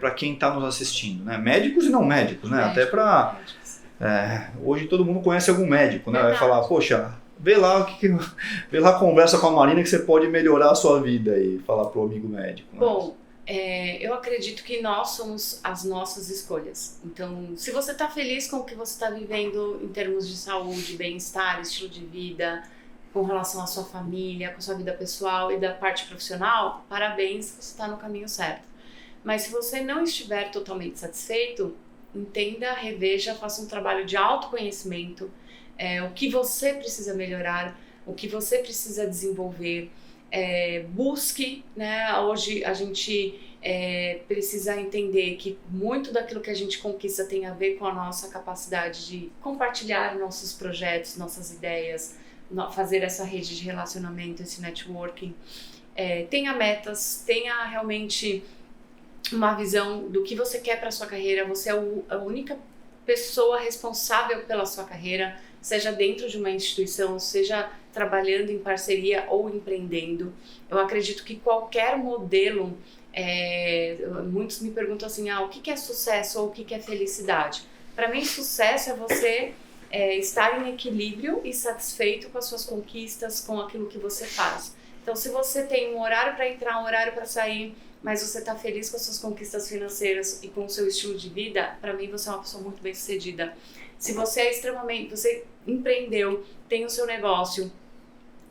para quem está nos assistindo? Né? Médicos e não médicos, né? Até para... hoje todo mundo conhece algum médico, né? Vai falar, poxa, vê lá conversa com a Marina que você pode melhorar a sua vida e falar pro amigo médico. Né? Bom, eu acredito que nós somos as nossas escolhas. Então, se você está feliz com o que você está vivendo em termos de saúde, bem-estar, estilo de vida, com relação à sua família, com a sua vida pessoal e da parte profissional, parabéns, você está no caminho certo. Mas se você não estiver totalmente satisfeito, entenda, reveja, faça um trabalho de autoconhecimento, o que você precisa melhorar, o que você precisa desenvolver, busque, né? Hoje a gente precisa entender que muito daquilo que a gente conquista tem a ver com a nossa capacidade de compartilhar nossos projetos, nossas ideias, fazer essa rede de relacionamento, esse networking. Tenha metas, tenha realmente uma visão do que você quer para sua carreira. Você é a única pessoa responsável pela sua carreira, seja dentro de uma instituição, seja trabalhando em parceria ou empreendendo. Eu acredito que qualquer modelo, muitos me perguntam assim, o que é sucesso ou o que é felicidade? Para mim, sucesso é você estar em equilíbrio e satisfeito com as suas conquistas, com aquilo que você faz. Então, se você tem um horário para entrar, um horário para sair, mas você está feliz com as suas conquistas financeiras e com o seu estilo de vida, para mim você é uma pessoa muito bem-sucedida. Se você você empreendeu, tem o seu negócio,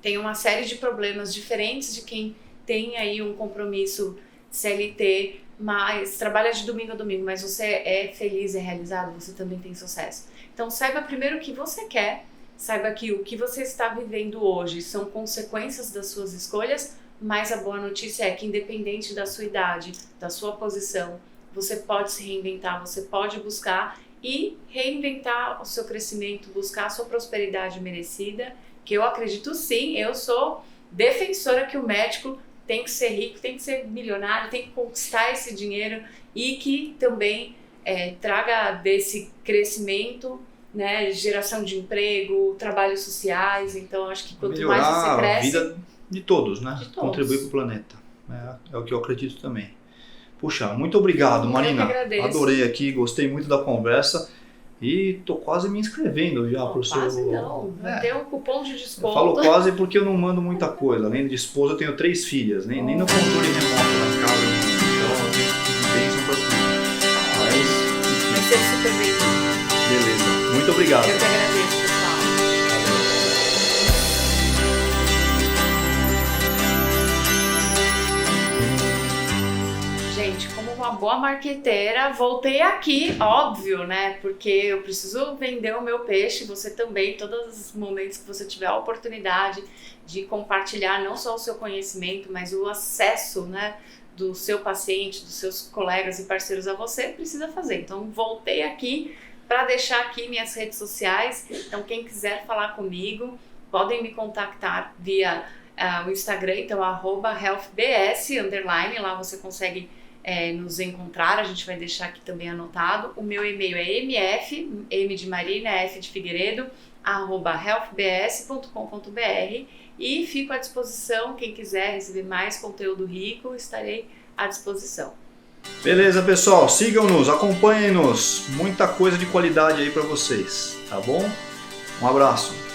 tem uma série de problemas diferentes de quem tem aí um compromisso CLT, mas trabalha de domingo a domingo, mas você é feliz e realizado, você também tem sucesso. Então saiba primeiro o que você quer, saiba que o que você está vivendo hoje são consequências das suas escolhas, mas a boa notícia é que independente da sua idade, da sua posição, você pode se reinventar, você pode buscar e reinventar o seu crescimento, buscar a sua prosperidade merecida, que eu acredito sim, eu sou defensora que o médico tem que ser rico, tem que ser milionário, tem que conquistar esse dinheiro e que também traga desse crescimento, né, geração de emprego, trabalhos sociais. Então acho que quanto mais você cresce... a vida de todos, né? De todos. Contribuir para o planeta. É o que eu acredito também. Puxa, muito obrigado, Marina. Eu que agradeço. Adorei aqui, gostei muito da conversa e tô quase me inscrevendo já pro seu... Quase não, tem um cupom de desconto. Eu falo quase porque eu não mando muita coisa. Além de esposa, eu tenho 3 filhas, nem no controle remoto da casa. Então eu tenho bênção pra tudo. Mas, enfim. Vai ser super bem-vindo. Beleza, muito obrigado. Eu que agradeço, pessoal. Gente, como uma boa marqueteira, voltei aqui, óbvio, né? Porque eu preciso vender o meu peixe, você também, todos os momentos que você tiver a oportunidade de compartilhar não só o seu conhecimento, mas o acesso, né, do seu paciente, dos seus colegas e parceiros a você, precisa fazer. Então, voltei aqui para deixar aqui minhas redes sociais. Então, quem quiser falar comigo, podem me contactar via o Instagram, então @healthbs_, lá você consegue nos encontrar, a gente vai deixar aqui também anotado. O meu e-mail é M de Marina, F de Figueiredo, @healthbs.com.br, e fico à disposição, quem quiser receber mais conteúdo rico, estarei à disposição. Beleza, pessoal, sigam-nos, acompanhem-nos, muita coisa de qualidade aí para vocês, tá bom? Um abraço.